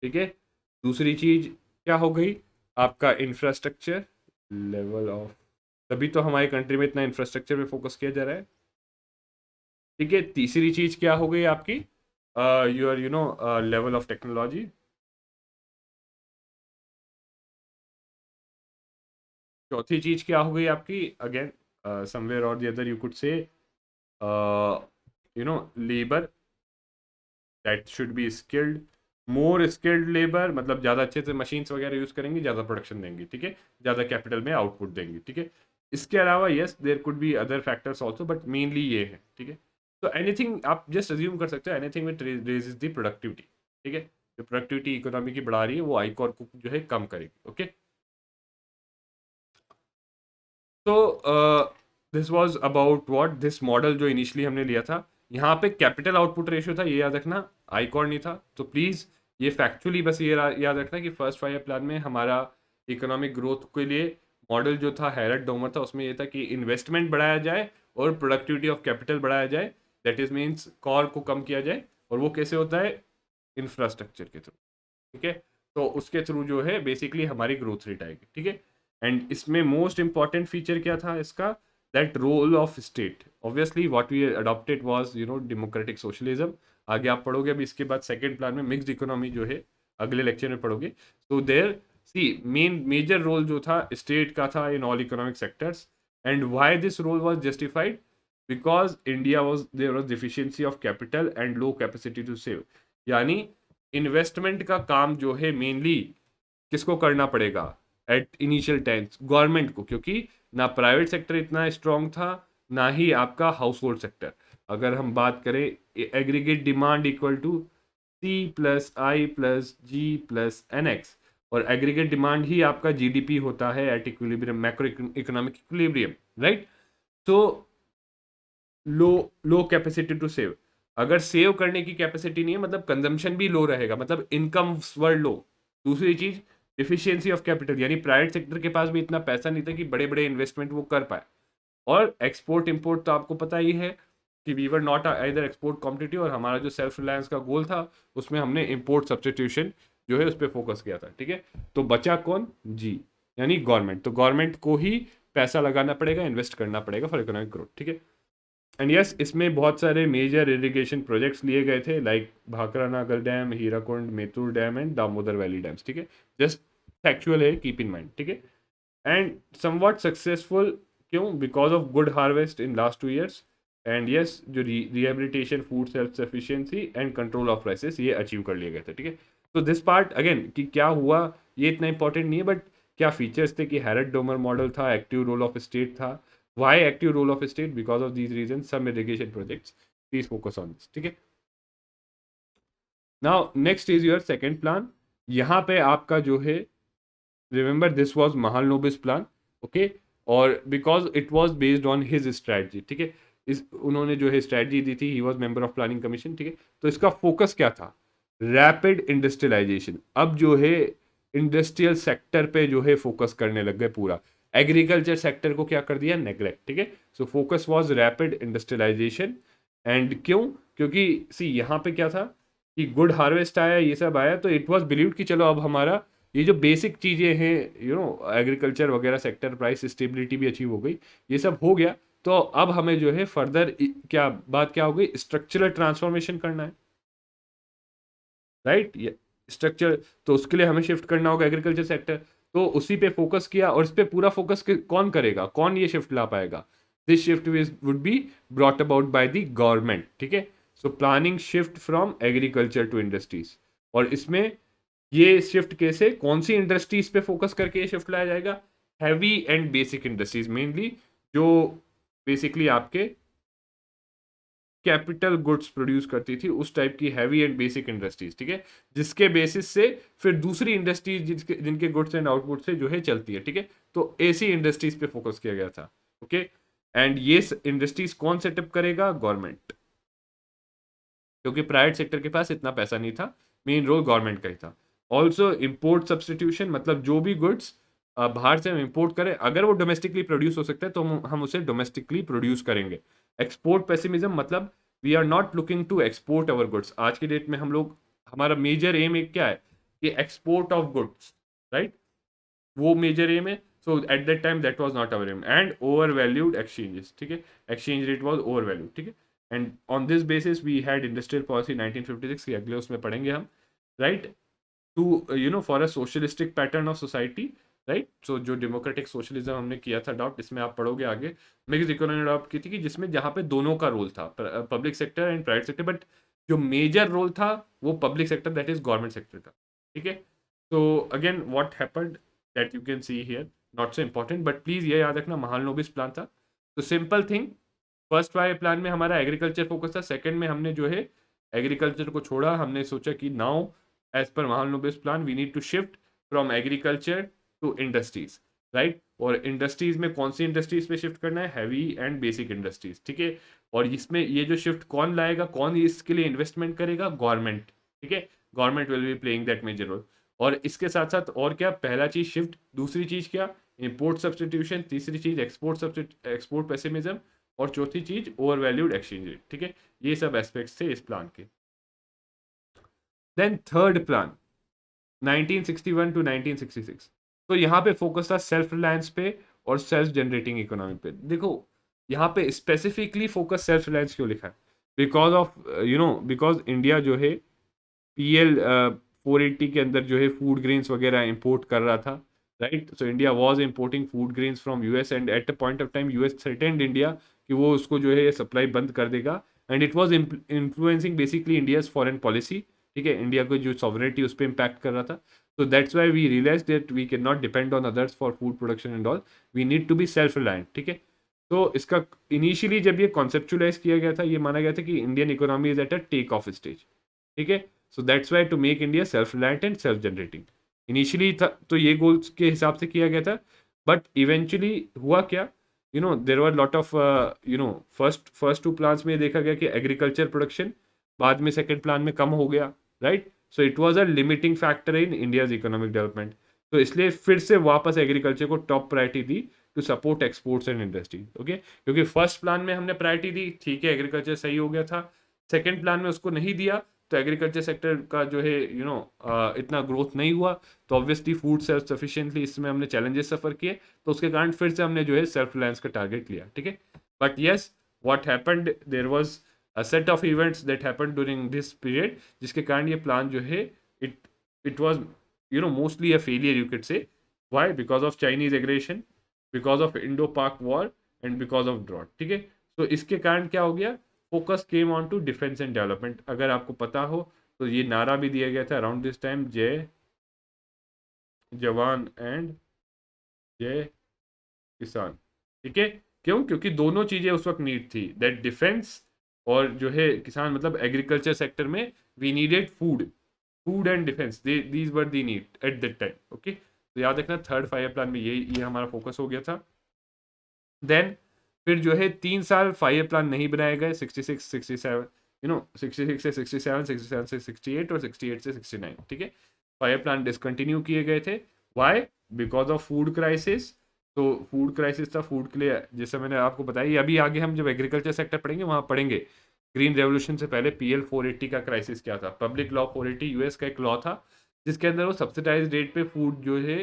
ठीक है। दूसरी चीज़ क्या हो गई, आपका इंफ्रास्ट्रक्चर लेवल ऑफ, तभी तो हमारी कंट्री में इतना इंफ्रास्ट्रक्चर पे फोकस किया जा रहा है। ठीक है। तीसरी चीज़ क्या हो गई आपकी, योर लेवल ऑफ टेक्नोलॉजी। चौथी चीज़ क्या हो गई आपकी, अगेन समवेयर और the other you could say labour that should be skilled, more skilled labour, मतलब ज़्यादा अच्छे से मशीन्स वगैरह यूज़ करेंगी, ज़्यादा प्रोडक्शन देंगी। ठीक है। ज़्यादा कैपिटल में आउटपुट देंगी। ठीक है। इसके अलावा yes there could be other factors also, but mainly ये है। ठीक है। तो एनीथिंग आप जस्ट अज्यूम कर सकते हो, anything which raises the productivity. ठीक है। जो प्रोडक्टिविटी इकोनॉमी की बढ़ा रही है वो आईकॉर को जो है कम करेगी। ओके। तो this was about what this model जो इनिशियली हमने लिया था, यहाँ पे कैपिटल आउटपुट रेशियो था, ये याद रखना, आईकॉर नहीं था। तो प्लीज़ ये फैक्चुअली बस ये याद रखना कि फर्स्ट 5 प्लान में हमारा इकोनॉमिक ग्रोथ के लिए मॉडल जो था हैरट डोमर था, उसमें ये था कि इन्वेस्टमेंट बढ़ाया जाए और प्रोडक्टिविटी ऑफ कैपिटल बढ़ाया जाए, दैट इज मीन्स कॉर को कम किया जाए। और वो कैसे होता है, इंफ्रास्ट्रक्चर के थ्रू। ठीक है। तो उसके थ्रू जो है बेसिकली हमारी ग्रोथ रेट आएगी। ठीक है। एंड इसमें मोस्ट इंपॉर्टेंट फीचर क्या था इसका, that role of state, obviously what we adopted was democratic socialism. आगे आप पढ़ोगे अभी इसके बाद सेकंड प्लान में मिक्स्ड इकोनॉमी जो है, अगले लेक्चर में पढ़ोगे। तो देयर सी मेजर रोल जो था स्टेट का था in all economic sectors. And why this role was justified, because India was there was deficiency of capital and low capacity to save. यानी इन्वेस्टमेंट का काम जो है मेनली किसको करना पड़ेगा एट इनिशियल टाइम्स, गवर्नमेंट को, क्योंकि ना प्राइवेट सेक्टर इतना स्ट्रांग था, ना ही आपका हाउस होल्ड सेक्टर। अगर हम बात करें aggregate demand equal to C+I+G+NX, और एग्रीगेट डिमांड ही आपका जीडीपी होता है at equilibrium, macro economic equilibrium, right. तो लो लो कैपेसिटी टू सेव, अगर सेव करने की कैपेसिटी नहीं है मतलब कंजम्पशन भी लो रहेगा, मतलब इनकम वर्ल्ड लो। दूसरी चीज डिफिशियंसी ऑफ कैपिटल, यानी प्राइवेट सेक्टर के पास भी इतना पैसा नहीं था कि बड़े बड़े इन्वेस्टमेंट वो कर पाए। और एक्सपोर्ट इंपोर्ट तो आपको पता ही है कि we were not either export competitive, और हमारा जो सेल्फ रिलायंस का गोल था उसमें हमने इंपोर्ट सब्सटीट्यूशन जो है उस पर फोकस किया था। ठीक है। तो बचा कौन, जी, यानी गवर्नमेंट। तो गवर्नमेंट को ही पैसा लगाना पड़ेगा, इन्वेस्ट करना पड़ेगा फॉर इकोनॉमिक ग्रोथ। ठीक है। एंड यस इसमें बहुत सारे मेजर इरिगेशन प्रोजेक्ट्स लिए गए थे, like Bhakra Nangal dam, Hirakud Mettur dam and Damodar valley dams. ठीक है। जस्ट फैक्चुअल है, कीप इन माइंड। ठीक है। एंड समवॉट सक्सेसफुल, क्यों, because of good harvest in last 2 years। And yes जो rehabilitation, food self sufficiency and control of prices, ये achieve कर लिए गए थे। ठीक है। तो दिस पार्ट अगेन कि क्या हुआ ये इतना इंपॉर्टेंट नहीं है, बट क्या फीचर्स थे कि हैरट डोमर मॉडल था, एक्टिव रोल ऑफ स्टेट था। Why active role of state, because of these reason some irrigation projects, please focus on this. ठीक है। Now next is your second plan. यहाँ पे आपका जो है, remember this was Mahalanobis plan, okay, और because it was based on his strategy. ठीक है। इस उन्होंने जो है स्ट्रैटी दी थी, he was member of planning commission. ठीक है। तो इसका फोकस क्या था, रैपिड इंडस्ट्रियलाइजेशन। अब जो है इंडस्ट्रियल सेक्टर पे जो है फोकस करने लग गए पूरा, एग्रीकल्चर सेक्टर को क्या कर दिया, नेग्लेक्ट। ठीक है। So focus was rapid industrialisation. And क्यों, क्योंकि सी यहाँ पे क्या था कि गुड हार्वेस्ट आया, ये सब आया, तो इट वॉज बिलीव कि चलो अब हमारा ये जो बेसिक चीज़ें हैं एग्रीकल्चर वगैरह सेक्टर, प्राइस स्टेबिलिटी भी अचीव हो गई, ये सब हो गया। तो अब हमें जो है फर्दर क्या बात क्या हो गई, स्ट्रक्चरल ट्रांसफॉर्मेशन करना है, राइट। ये स्ट्रक्चर, तो उसके लिए हमें शिफ्ट करना होगा एग्रीकल्चर सेक्टर। तो उसी पे फोकस किया, और इस पे पूरा फोकस कौन करेगा, कौन ये शिफ्ट ला पाएगा, this shift would be brought about by the government. ठीक है। So planning shift from agriculture to industries. और इसमें ये शिफ्ट कैसे, कौन सी इंडस्ट्रीज पे फोकस करके ये शिफ्ट लाया जाएगा, heavy and basic industries mainly, जो बेसिकली आपके कैपिटल गुड्स प्रोड्यूस करती थी, उस टाइप की हैवी एंड बेसिक इंडस्ट्रीज। ठीक है। जिसके बेसिस से फिर दूसरी इंडस्ट्रीज जिनके गुड्स एंड आउटपुट से जो है चलती है। ठीक है। तो ऐसी इंडस्ट्रीज पे फोकस किया गया था। ओके। एंड ये इंडस्ट्रीज कौन सेटअप करेगा? गवर्नमेंट, क्योंकि प्राइवेट सेक्टर के पास इतना पैसा नहीं था, मेन रोल गवर्नमेंट का ही था। ऑल्सो इम्पोर्ट सब्सटीट्यूशन, मतलब जो भी गुड्स बाहर से हम इम्पोर्ट करें, अगर वो डोमेस्टिकली प्रोड्यूस हो सकता है तो हम उसे डोमेस्टिकली प्रोड्यूस करेंगे। एक्सपोर्ट पेसिमिज्म, मतलब we are not looking to export our goods. आज की डेट में हम लोग, हमारा मेजर एम एक क्या है कि एक्सपोर्ट ऑफ गुड्स, राइट, वो मेजर एम है। So at that time that was not our aim, and over valued exchanges, ठीक है, exchange rate was over valued, ठीक है। And on this basis we had industrial policy 1956 की, अगले उसमें पढ़ेंगे हम, right, to for a socialistic pattern of society, right. So जो डेमोक्रेटिक सोशलिज्म हमने किया था अडॉप्ट, इसमें आप पढ़ोगे आगे, मिक्स इकोनॉमी अडॉप्ट की थी, कि जिसमें जहाँ पे दोनों का रोल था, public sector and private sector, but जो मेजर रोल था वो public sector, that is government sector का, ठीक है। तो again what happened that you can see here, not so important, but please ये याद रखना महालनोबिस प्लान था। तो सिंपल थिंग, फर्स्ट वाले प्लान में हमारा एग्रीकल्चर फोकस था, सेकंड में हमने जो है एग्रीकल्चर को छोड़ा, हमने सोचा कि now as per Mahalanobis plan we need to shift from agriculture to industries, right. और इंडस्ट्रीज में कौन सी इंडस्ट्रीज पे शिफ्ट करना है? हैवी एंड बेसिक इंडस्ट्रीज, ठीक है। और इसमें ये जो शिफ्ट कौन लाएगा, कौन इसके लिए इन्वेस्टमेंट करेगा? गवर्नमेंट, ठीक है, government will be playing that major role. और इसके साथ साथ और क्या, पहला चीज शिफ्ट, दूसरी चीज क्या, इम्पोर्ट सब्सटीट्यूशन, तीसरी चीज एक्सपोर्ट पेसिमिज्म, और चौथी चीज ओवर वैल्यूड एक्सचेंज रेट, ठीक है। ये सब एस्पेक्ट्स थे इस प्लान के। देन थर्ड प्लान 1961 टू 1966, तो यहाँ पे फोकस था सेल्फ रिलायंस पे और सेल्फ जनरेटिंग इकोनॉमी पे। देखो यहाँ पे स्पेसिफिकली फोकस सेल्फ रिलायंस क्यों लिखा है? बिकॉज ऑफ बिकॉज इंडिया जो है PL 480 के अंदर जो है फूड ग्रेन्स वगैरह इंपोर्ट कर रहा था, right. So India was importing food grains from US, and eight a point of time US threatened India कि वो उसको जो है सप्लाई बंद कर देगा, and it was influencing basically India's foreign policy, ठीक है, इंडिया को जो सॉवरेनिटी उस पर इम्पैक्ट कर रहा था। So that's why we realized that we cannot depend on others for food production and all. We need to be self-reliant, ठीक है। तो इसका इनिशियली जब ये कॉन्सेप्चुलाइज किया गया था, ये माना गया था कि Indian economy is at a take off stage, ठीक है। So that's why to make India self reliant and self generating, initially था, तो ये गोल्स के हिसाब से किया गया था। बट इवेंचुअली हुआ क्या, there were lot of first two plans में देखा गया कि एग्रीकल्चर प्रोडक्शन बाद में सेकेंड प्लान में कम हो गया, right. So it was a limiting factor in India's economic development. तो इसलिए फिर से वापस एग्रीकल्चर को टॉप प्रायोरिटी दी to support exports and industry, okay. क्योंकि फर्स्ट प्लान में हमने प्रायोरिटी दी, ठीक है, एग्रीकल्चर सही हो गया था, सेकेंड प्लान में उसको नहीं दिया, तो एग्रीकल्चर सेक्टर का जो है इतना ग्रोथ नहीं हुआ, तो ऑब्वियसली फूड सेल्फ सफिशिएंटली इसमें हमने चैलेंजेस सफ़र किए, तो उसके कारण फिर से हमने जो है सेल्फ रिलायंस का टारगेट लिया, ठीक है। But yes, what happened, there was a set of events that happened during this period, जिसके कारण ये प्लान जो है it it was mostly a failure, you can say. Why? Because of Chinese aggression, because of Indo Pak war, and because of drought, ठीक है। तो इसके कारण क्या हो गया, focus came on to defence and development. अगर आपको पता हो तो ये नारा भी दिया गया था अराउंड दिस टाइम, जय जवान एंड जय किसान, ठीक है। क्यों? क्योंकि दोनों चीजें उस वक्त नीड थी, दैट डिफेंस और जो है किसान, मतलब एग्रीकल्चर सेक्टर में we needed food and defence, these were the need at that time, okay. तो याद रखना थर्ड फाइव प्लान में ये हमारा फोकस हो गया था। देन फिर जो है 3 साल फाइव प्लान नहीं बनाए गए, 66 67, 66 से 67, 67 से 68 और 68 से 69, ठीक है। फाइव प्लान डिसकंटिन्यू किए गए थे। Why? Because of food crisis. तो फूड क्राइसिस था, फूड के लिए, जैसे मैंने आपको बताया, ये अभी आगे हम जब एग्रीकल्चर सेक्टर पढ़ेंगे वहाँ पढ़ेंगे। ग्रीन रेवोल्यूशन से पहले PL 480 का क्राइसिस क्या था? पब्लिक लॉ 480 US का एक लॉ था, जिसके अंदर वो सब्सिडाइज रेट पे फूड जो है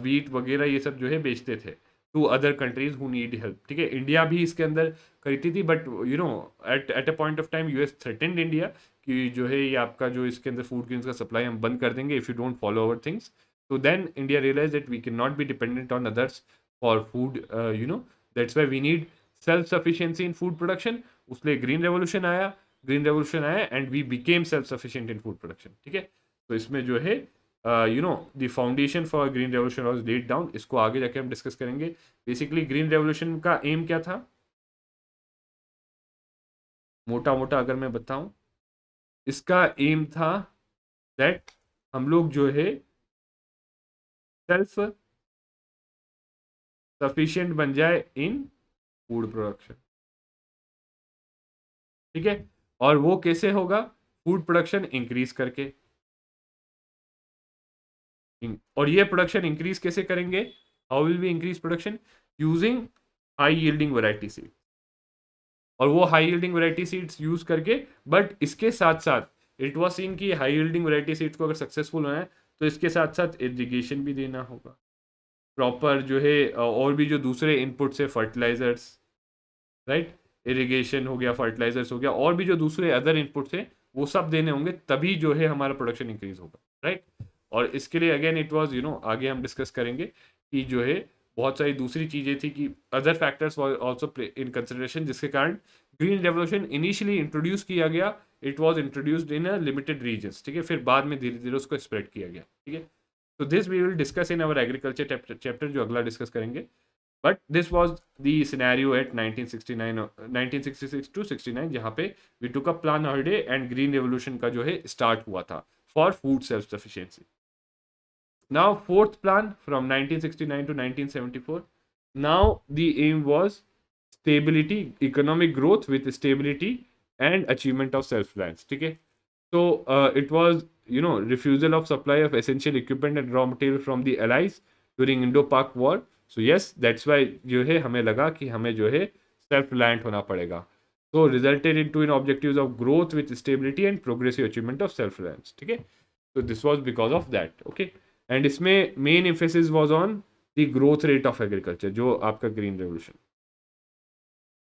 वीट वगैरह ये सब जो है बेचते थे to other countries who need help, ठीक है। इंडिया भी इसके अंदर खरीदती थी, but at a point of time US threatened India कि जो है ये आपका जो इसके अंदर फूड ग्रेन्स का सप्लाई हम बंद कर देंगे if you don't follow our things. तो then India realise that we can not be dependent on others for food, that's why we need self sufficiency in food production. उसलिए green revolution आया and we became self sufficient in food production, ठीक है। तो इसमें जो है the foundation for green revolution was laid down, इसको आगे जाके हम डिस्कस करेंगे। बेसिकली ग्रीन रेवोल्यूशन का एम क्या था, मोटा मोटा अगर मैं बताऊं, इसका एम था दैट हम लोग जो है सेल्फ सफिशिएंट बन जाए इन फूड प्रोडक्शन, ठीक है। और वो कैसे होगा? फूड प्रोडक्शन इंक्रीज करके। और ये प्रोडक्शन इंक्रीज कैसे करेंगे? How will we increase production? Using high yielding variety seed. और वो high yielding variety seeds use करके, बट इसके साथ साथ इट वाज सीन कि हाई यील्डिंग वैरायटी सीड्स को अगर सक्सेसफुल होना है तो इसके साथ साथ इरिगेशन भी देना होगा प्रॉपर, जो है और भी जो दूसरे इनपुट्स है, फर्टिलाइजर्स, राइट, इरिगेशन हो गया, फर्टिलाइजर्स हो गया, और भी जो दूसरे अदर इनपुट्स हैं वो सब देने होंगे, तभी जो है हमारा प्रोडक्शन इंक्रीज होगा, राइट। और इसके लिए अगेन इट वाज आगे हम डिस्कस करेंगे कि जो है बहुत सारी दूसरी चीज़ें थी कि other factors also in consideration, जिसके कारण ग्रीन रेवोल्यूशन इनिशियली इंट्रोड्यूस किया गया। It was introduced in a limited regions, ठीक है, फिर बाद में धीरे धीरे उसको स्प्रेड किया गया, ठीक है। तो this we will discuss in our agriculture chapter, जो अगला डिस्कस करेंगे। But this was the scenario at 1969 1966 to 69, जहाँ पे we took a plan holiday and green revolution का जो है स्टार्ट हुआ था for food self sufficiency. Now, fourth plan from 1969 to 1974. Now, the aim was stability, economic growth with stability and achievement of self-reliance. ठीक है? So, it was, refusal of supply of essential equipment and raw material from the allies during Indo-Pak war. So, yes, that's why जो है हमें लगा कि हमें जो है self-reliant होना पड़ेगा. So, resulted into in objectives of growth with stability and progressive achievement of self-reliance. ठीक है? So, this was because of that. Okay. And इसमें main emphasis was on the growth rate of agriculture, जो आपका green revolution,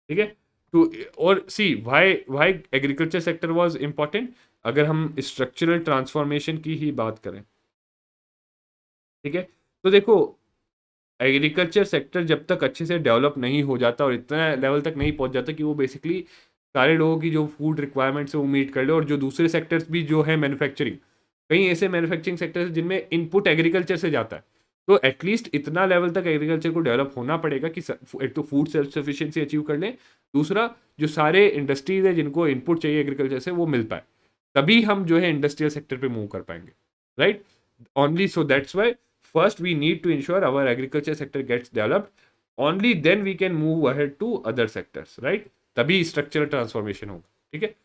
ठीक है। तो और see why why agriculture sector was important, अगर हम स्ट्रक्चरल ट्रांसफॉर्मेशन की ही बात करें, ठीक है। तो देखो, एग्रीकल्चर सेक्टर जब तक अच्छे से डेवलप नहीं हो जाता और इतना लेवल तक नहीं पहुंच जाता कि वो बेसिकली सारे लोगों की जो फूड रिक्वायरमेंट्स है वो मीट कर ले, और जो दूसरे सेक्टर्स भी जो है मैन्युफैक्चरिंग, कई ऐसे मैन्युफैक्चरिंग सेक्टर्स जिनमें इनपुट एग्रीकल्चर से जाता है, तो एटलीस्ट इतना लेवल तक एग्रीकल्चर को डेवलप होना पड़ेगा कि एक तो फूड सेल्फ सफिशिएंसी अचीव कर ले, दूसरा जो सारे इंडस्ट्रीज है जिनको इनपुट चाहिए एग्रीकल्चर से वो मिल पाए, तभी हम जो है इंडस्ट्रियल सेक्टर पे मूव कर पाएंगे, right. only so that's why first we need to ensure our agriculture sector gets developed, only then we can move ahead to other sectors, right। तभी स्ट्रक्चरल ट्रांसफॉर्मेशन होगा, ठीक है।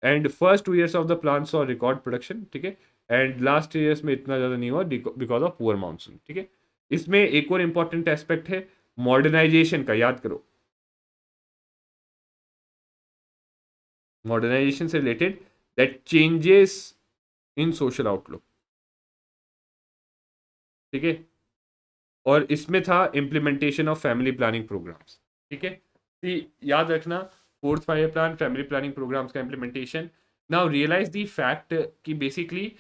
And first 2 years of the plan saw record production, ठीक है। And last years में इतना ज़्यादा नहीं हुआ बिकॉज ऑफ पुअर मानसून, ठीक है। इसमें एक और इंपॉर्टेंट एस्पेक्ट है मॉडर्नाइजेशन का, याद करो, मॉडर्नाइजेशन से related that changes in social outlook, ठीक है। और इसमें था implementation of family planning programmes, ठीक है। तो याद रखना, fourth 5 year plan, family planning programmes का implementation. Now realise the fact कि बेसिकली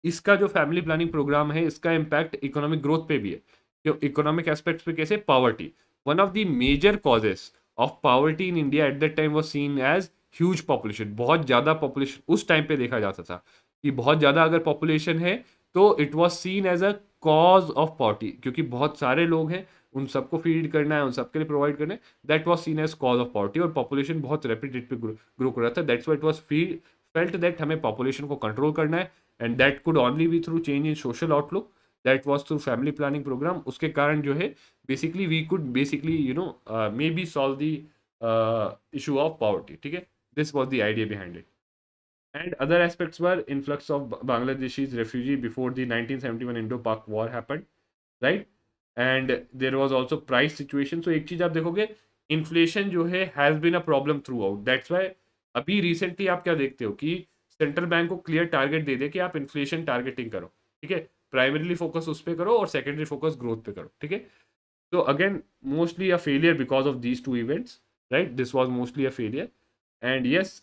इसका जो फैमिली प्लानिंग प्रोग्राम है इसका इम्पैक्ट इकोनॉमिक ग्रोथ पे भी है। तो इकोनॉमिक एस्पेक्ट्स पे कैसे? Poverty, one of the major causes of poverty in India at that time was seen as huge population. बहुत ज़्यादा पॉपुलेशन उस टाइम पे देखा जाता था कि बहुत ज़्यादा अगर पॉपुलेशन है तो it was seen as a cause of poverty, क्योंकि बहुत सारे लोग हैं, उन सबको फीड करना है, उन सबके लिए प्रोवाइड करना है, that was seen as cause of poverty. और पॉपुलेशन बहुत रैपिड रेट पे ग्रो कर रहा था, that's why it was felt that हमें पॉपुलेशन को कंट्रोल करना है, and that could only be through change in social outlook, that was through family planning programme. उसके कारण जो है basically we could basically maybe solve the issue of poverty, ठीक है। This was the idea behind it. And other aspects were influx of Bangladeshis refugee before the 1971 Indo-Pak war happened, right? And there was also price situation. So एक चीज आप देखोगे, inflation जो है has been a problem throughout, that's why अभी recently आप क्या देखते हो कि सेंट्रल बैंक को क्लियर टारगेट दे दे कि आप इन्फ्लेशन टारगेटिंग करो, ठीक है। प्राइमरीली फोकस उस पर करो और सेकेंडरी फोकस ग्रोथ पे करो, ठीक है। तो again mostly a failure because of these two events, right, this was mostly a failure. And yes,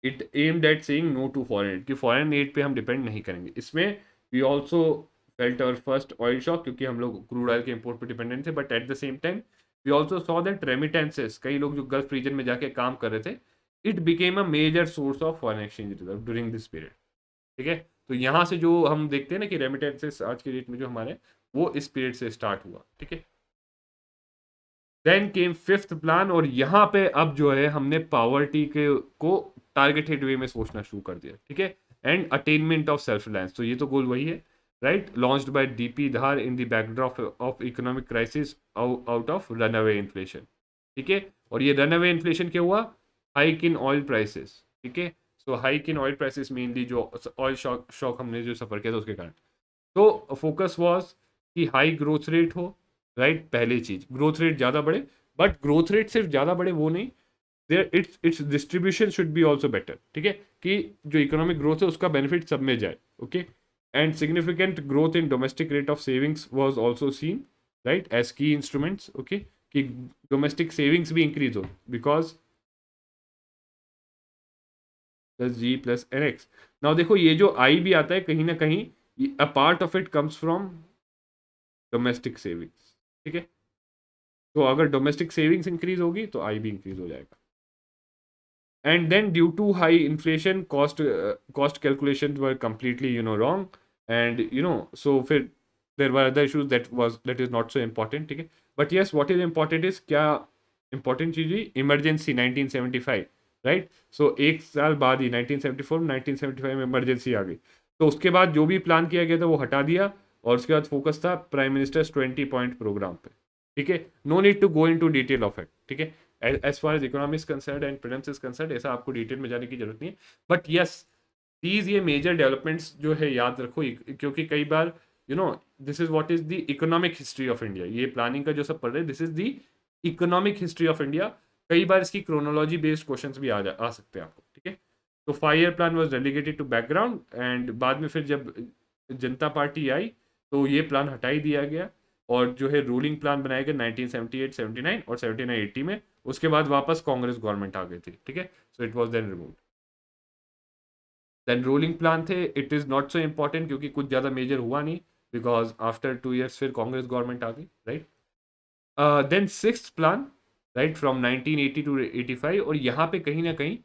it aimed at saying no to foreign aid, कि फॉरेन एड पे हम डिपेंड नहीं करेंगे। इसमें we also felt our first oil shock, क्योंकि हम लोग crude oil के इम्पोर्ट पे डिपेंडेंट थे, but at the same time we also saw that remittances, कई लोग जो गल्फ रीजन में जाके काम कर रहे थे, it became a major source of foreign exchange reserve during this period, ठीक है। तो यहाँ से जो हम देखते हैं ना कि रेमिटेंसेस आज के डेट में जो हमारे, वो इस पीरियड से स्टार्ट हुआ, ठीक है। देन केम फिफ्थ प्लान, और यहाँ पे अब जो है हमने पॉवर्टी के को टारगेटेड वे में सोचना शुरू कर दिया, ठीक है। And attainment of self Reliance, तो ये तो गोल वही है, right, launched by DP Dhar in the backdrop of economic crisis out of run away inflation. ठीक है। और ये रन अवे इन्फ्लेशन क्या हुआ, हाइक इन ऑयल प्राइसेस, ठीक है। So hike in oil prices mainly जो ऑयल शॉक शॉक हमने जो सफर किया था उसके कारण। तो फोकस वॉज कि हाई ग्रोथ रेट हो, राइट, पहली चीज ग्रोथ रेट ज़्यादा बढ़े, बट ग्रोथ रेट सिर्फ ज़्यादा बढ़े वो नहीं, there its distribution should be also better, ठीक है, कि जो इकोनॉमिक ग्रोथ है उसका बेनिफिट सब में जाए, okay. And significant growth in domestic rate of savings was also seen, right, as key instruments, okay, कि डोमेस्टिक सेविंग्स भी इंक्रीज हो, because plus G plus N X. Now देखो ये जो आई भी आता है कहीं ना कहीं, a part of it comes from domestic savings, ठीक है। तो अगर डोमेस्टिक सेविंग्स इंक्रीज होगी तो आई भी इंक्रीज हो जाएगा। And then due to high inflation, cost calculations were completely wrong, and so there were other issues that is not so important, ठीक है। But yes, what is important is क्या important चीज हुई, इमरजेंसी 1975, राइट। सो एक साल बाद ही 1974 1975 में emergency आ गई, तो उसके बाद जो भी प्लान किया गया था वो हटा दिया, और उसके बाद फोकस था प्राइम मिनिस्टर्स 20 पॉइंट प्रोग्राम पे, ठीक है। No need to go in to detail of it, ठीक है। As far as economics concern and prelims is concern, ऐसा आपको डिटेल में जाने की जरूरत नहीं है, बट यस प्लीज ये मेजर डेवलपमेंट्स जो है याद रखो, क्योंकि कई बार this is what is the economic history of India, ये प्लानिंग का जो सब पढ़ रहे हैं, this is the economic history of India. कई बार इसकी क्रोनोलॉजी बेस्ड क्वेश्चन भी आ सकते हैं आपको, ठीक है। तो 5 year plan was delegated to background, and बाद में फिर जब जनता पार्टी आई तो ये प्लान हटा ही दिया गया, और जो है रूलिंग प्लान बनाया गया 1978 79 और 79 80 में। उसके बाद वापस कांग्रेस गवर्नमेंट आ गई थी, ठीक है। So it was then removed. Then ruling plan थे, it is not so important क्योंकि कुछ ज़्यादा मेजर हुआ नहीं, बिकॉज आफ्टर 2 ईयर्स फिर कांग्रेस गवर्नमेंट आ गई, right. Then sixth plan, right, from 1980 to 85, और यहाँ पे कहीं ना कहीं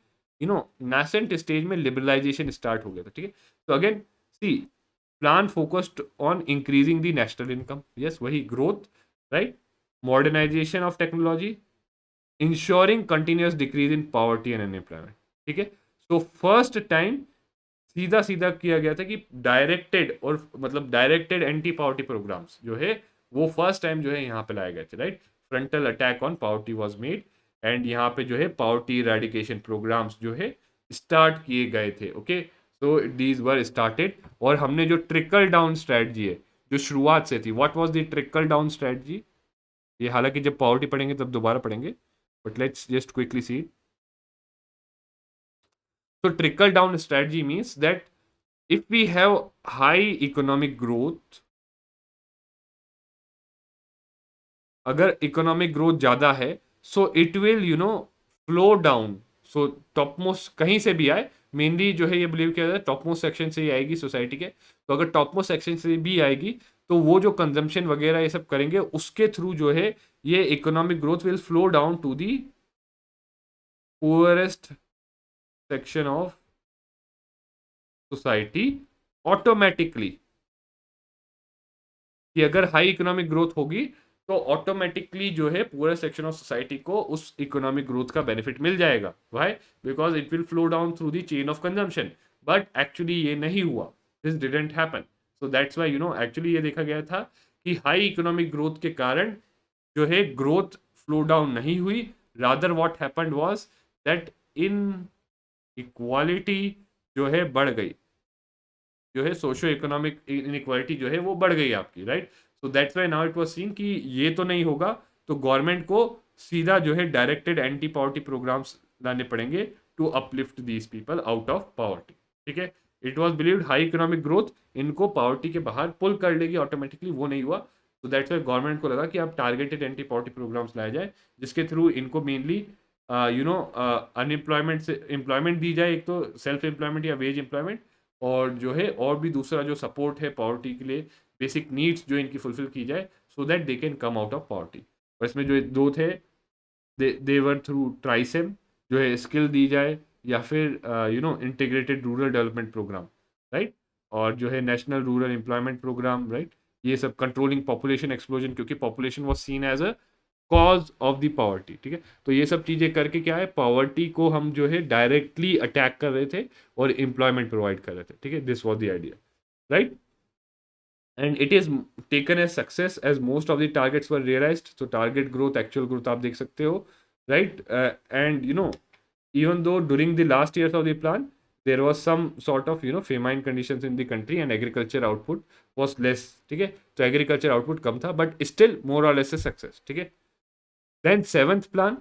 नासेंट स्टेज में लिबरलाइजेशन स्टार्ट हो गया था, ठीक है। तो again see plan focused on increasing the national income, yes वही growth, right, modernisation of technology, ensuring continuous decrease in poverty and unemployment, ठीक है। सो फर्स्ट टाइम सीधा सीधा किया गया था कि डायरेक्टेड, और मतलब डायरेक्टेड एंटी पॉवर्टी प्रोग्राम्स जो है वो फर्स्ट टाइम जो है यहाँ पे लाए गए थे, right. Frontal attack on poverty was made, and यहाँ पे जो है पॉवर्टी इरेडिकेशन प्रोग्राम्स जो है स्टार्ट किए गए थे, okay. So these were started, और हमने जो ट्रिकल डाउन स्ट्रेटजी है जो शुरुआत से थी, what was the trickle down strategy, ये हालांकि जब पॉवर्टी पढ़ेंगे तब दोबारा पढ़ेंगे, but let's just quickly see. So trickle down strategy means that if we have high economic growth, अगर इकोनॉमिक ग्रोथ ज़्यादा है, so it will flow down, so top most कहीं से भी आए, मेनली जो है ये बिलीव किया जाता है टॉप मोस्ट सेक्शन से ही आएगी सोसाइटी के, तो अगर टॉप मोस्ट सेक्शन से भी आएगी तो वो जो कंजम्पशन वगैरह ये सब करेंगे उसके थ्रू जो है ये economic growth will flow down to the poorest section of society automatically, कि अगर हाई इकोनॉमिक ग्रोथ होगी तो ऑटोमेटिकली जो है पूरे सेक्शन ऑफ सोसाइटी को उस इकोनॉमिक ग्रोथ का बेनिफिट मिल जाएगा, why, because it will flow down through the chain of consumption. But actually ये नहीं हुआ, this didn't happen. So that's why actually ये देखा गया था कि हाई इकोनॉमिक ग्रोथ के कारण जो है ग्रोथ फ्लो डाउन नहीं हुई, rather what happened was that in equality जो है बढ़ गई, जो है सोशियो इकोनॉमिक इनइक्वालिटी जो है वो बढ़ गई आपकी, right. So that's Y now it was seen कि ये तो नहीं होगा, तो गवर्नमेंट को सीधा जो है डायरेक्टेड एंटी पॉवर्टी प्रोग्राम्स लाने पड़ेंगे to uplift these people out of poverty, ठीक है। It was believed high economic growth इनको पॉवर्टी के बाहर पुल कर लेगी ऑटोमेटिकली, वो नहीं हुआ। तो दैट्स वाई गवर्नमेंट को लगा कि आप टारगेटेड एंटी पॉवर्टी प्रोग्राम्स लाए जाए, जिसके थ्रू इनको मेनली अनएम्प्लॉयमेंट से एम्प्लॉयमेंट दी जाए, एक तो सेल्फ एम्प्लॉयमेंट या वेज एम्प्लॉयमेंट, और जो है और भी दूसरा जो सपोर्ट है पॉवर्टी के लिए, बेसिक नीड्स जो इनकी फुलफिल की जाए, so that they can come out of poverty. और इसमें जो दो थे, देवर थ्रू ट्राइसेम जो है स्किल दी जाए, या फिर integrated rural development program, right, और जो है national rural employment program, right. ये सब कंट्रोलिंग पॉपुलेशन एक्सप्लोजन, क्योंकि population was seen as a cause of the poverty, ठीक है। तो ये सब चीज़ें करके क्या है, पॉवर्टी को हम जो है डायरेक्टली अटैक कर रहे थे और एम्प्लॉयमेंट प्रोवाइड कर रहे थे, ठीक है। This was the idea, right. And it is taken as success as most of the targets were realized. तो टारगेट ग्रोथ, एक्चुअल ग्रोथ आप देख सकते हो, right. And even though during the last years of the plan there was some sort of famine conditions in the country and agriculture output was less. ठीक है, तो agriculture output कम था but still more और less success. ठीक है. Then seventh plan,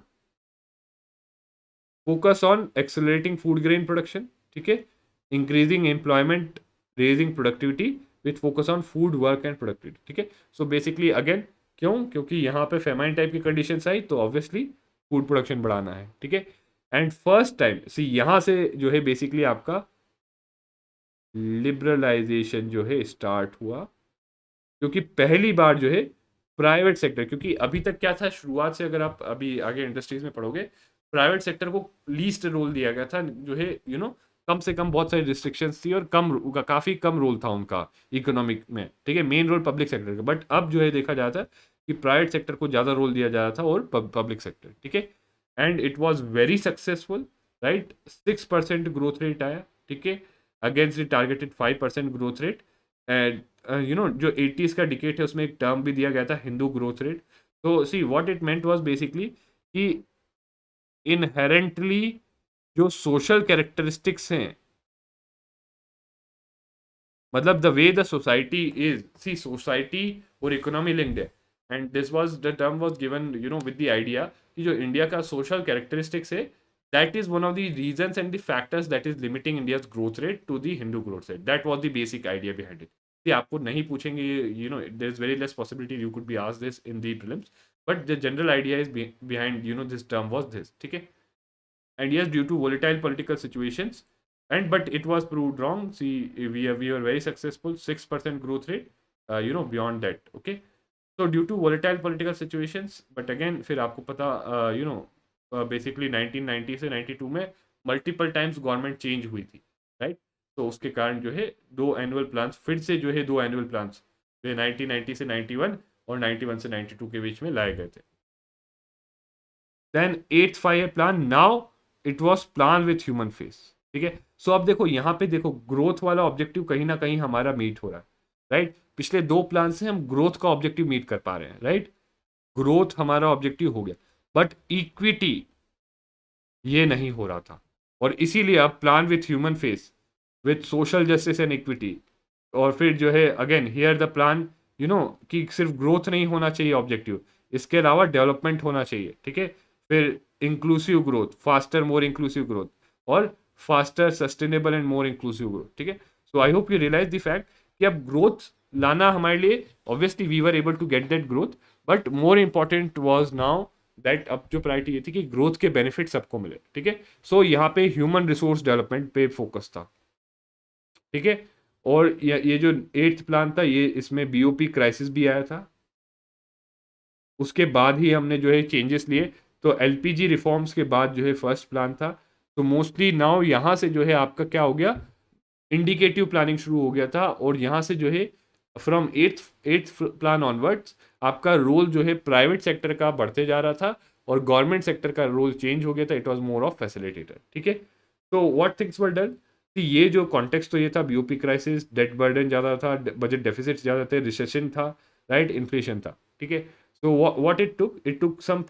focus on accelerating food grain production. ठीक है, increasing employment, raising productivity with focus on food work and productivity. ठीक है. सो बेसिकली अगेन क्यों, क्योंकि यहाँ पे फेमाइन टाइप की कंडीशंस आई तो ऑब्वियसली फूड प्रोडक्शन बढ़ाना है. ठीक है. एंड फर्स्ट टाइम सी यहाँ से जो है बेसिकली आपका लिबरलाइजेशन जो है स्टार्ट हुआ, क्योंकि पहली बार जो है प्राइवेट सेक्टर, क्योंकि अभी तक क्या था शुरुआत से, अगर आप अभी आगे इंडस्ट्रीज में पढ़ोगे, प्राइवेट सेक्टर को लीस्ट रोल दिया गया था, जो है कम से कम बहुत सारी रिस्ट्रिक्शंस थी और काफी कम रोल था उनका इकोनॉमिक में. ठीक है, मेन रोल पब्लिक सेक्टर का. बट अब जो है देखा जाता है कि प्राइवेट सेक्टर को ज्यादा रोल दिया जा रहा था और पब्लिक सेक्टर. ठीक है. And it was very successful, right. 6% growth rate आया. ठीक है, against the targeted 5% growth rate. And जो 80s का डिकेट है उसमें एक टर्म भी दिया गया था, हिंदू ग्रोथ रेट. तो see what it meant was basically कि इनहेरेंटली जो सोशल कैरेक्टरिस्टिक्स हैं, मतलब the way the society is, see society और इकोनॉमी लिंक्ड है. And this was the term was given with the idea कि जो इंडिया का सोशल कैरेक्टरिस्टिक्स है, that is one of the reasons and the factors that is limiting India's growth rate to the Hindu growth rate. That was the basic idea behind it. कि आपको नहीं पूछेंगे, there is very less possibility you could be asked this in the prelims, but the general idea is behind this term was this. ठीक है. And yes, due to volatile political situations, and but it was proved wrong. See, we were very successful, 6% growth rate, beyond that. Okay. So due to volatile political situations, but again फिर आपको पता basically 1990 से 92 में multiple times government change हुई थी, right. तो उसके कारण जो है दो एनुअल प्लान्स, फिर से जो है दो एनुअल प्लान्स 1990 से 91 और 91 से 92 के बीच में लाए गए थे. Then 8th 5 year plan, now it was plan with human face. ठीक है. सो अब देखो यहाँ पे देखो ग्रोथ वाला ऑब्जेक्टिव कहीं ना कहीं हमारा मीट हो रहा है, राइट. पिछले दो प्लान से हम ग्रोथ का ऑब्जेक्टिव मीट कर पा रहे हैं, राइट. ग्रोथ हमारा ऑब्जेक्टिव हो गया, बट इक्विटी ये नहीं हो रहा था. और इसीलिए अब plan with human face, with social justice and equity. और फिर जो है अगेन हियर द प्लान कि सिर्फ ग्रोथ नहीं होना चाहिए ऑब्जेक्टिव, इसके अलावा डेवलपमेंट होना चाहिए. ठीक है. फिर inclusive growth, faster more inclusive growth, और faster sustainable and more inclusive growth. ठीक है. So I hope you realise the fact कि अब ग्रोथ लाना हमारे लिए, obviously we were able to get that growth, but more important was now that अब जो प्रायोरिटी ये थी कि ग्रोथ के बेनिफिट सबको मिले. ठीक है. सो यहाँ पे ह्यूमन रिसोर्स डेवलपमेंट पे फोकस था. ठीक है. और ये जो 8th प्लान था, ये इसमें बीओपी क्राइसिस भी आया था. उसके बाद ही हमने जो है चेंजेस लिए. तो एलपीजी रिफॉर्म्स के बाद जो है फर्स्ट प्लान था. तो मोस्टली नाउ यहाँ से जो है आपका क्या हो गया, इंडिकेटिव प्लानिंग शुरू हो गया था. और यहाँ से जो है फ्रॉम एट्थ प्लान ऑनवर्ड्स आपका रोल जो है प्राइवेट सेक्टर का बढ़ते जा रहा था और गवर्नमेंट सेक्टर का रोल चेंज हो गया था. It was more of facilitator. ठीक है. तो व्हाट थिंग्स वर डन, ये जो कॉन्टेक्स्ट तो ये था, बीओपी क्राइसिस, डेट बर्डन ज़्यादा था, बजट डेफिसिट ज़्यादा थे, रिसेशन था, राइट, इन्फ्लेशन था. ठीक है. So what it took some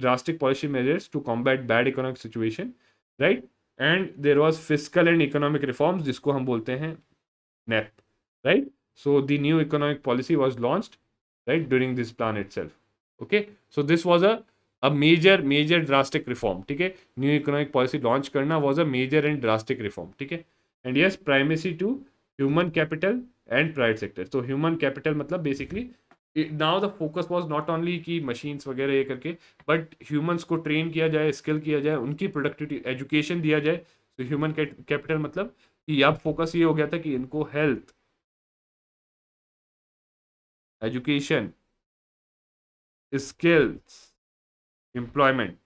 drastic policy measures to combat bad economic situation, right? And there was fiscal and economic reforms, जिसको हम बोलते हैं NEP, right? So the new economic policy was launched, right, during this plan itself. Okay, so this was a major drastic reform. ठीक है. New economic policy launch करना was a major and drastic reform. ठीक है. And yes, primacy to human capital and private sector. So human capital मतलब basically now the focus was not only कि machines वगैरह ये करके, बट ह्यूमंस को train किया जाए, स्किल किया जाए, उनकी प्रोडक्टिविटी, एजुकेशन दिया जाए. तो ह्यूमन कैपिटल मतलब कि अब फोकस ये हो गया था कि इनको हेल्थ, एजुकेशन, स्किल्स, एम्प्लॉयमेंट,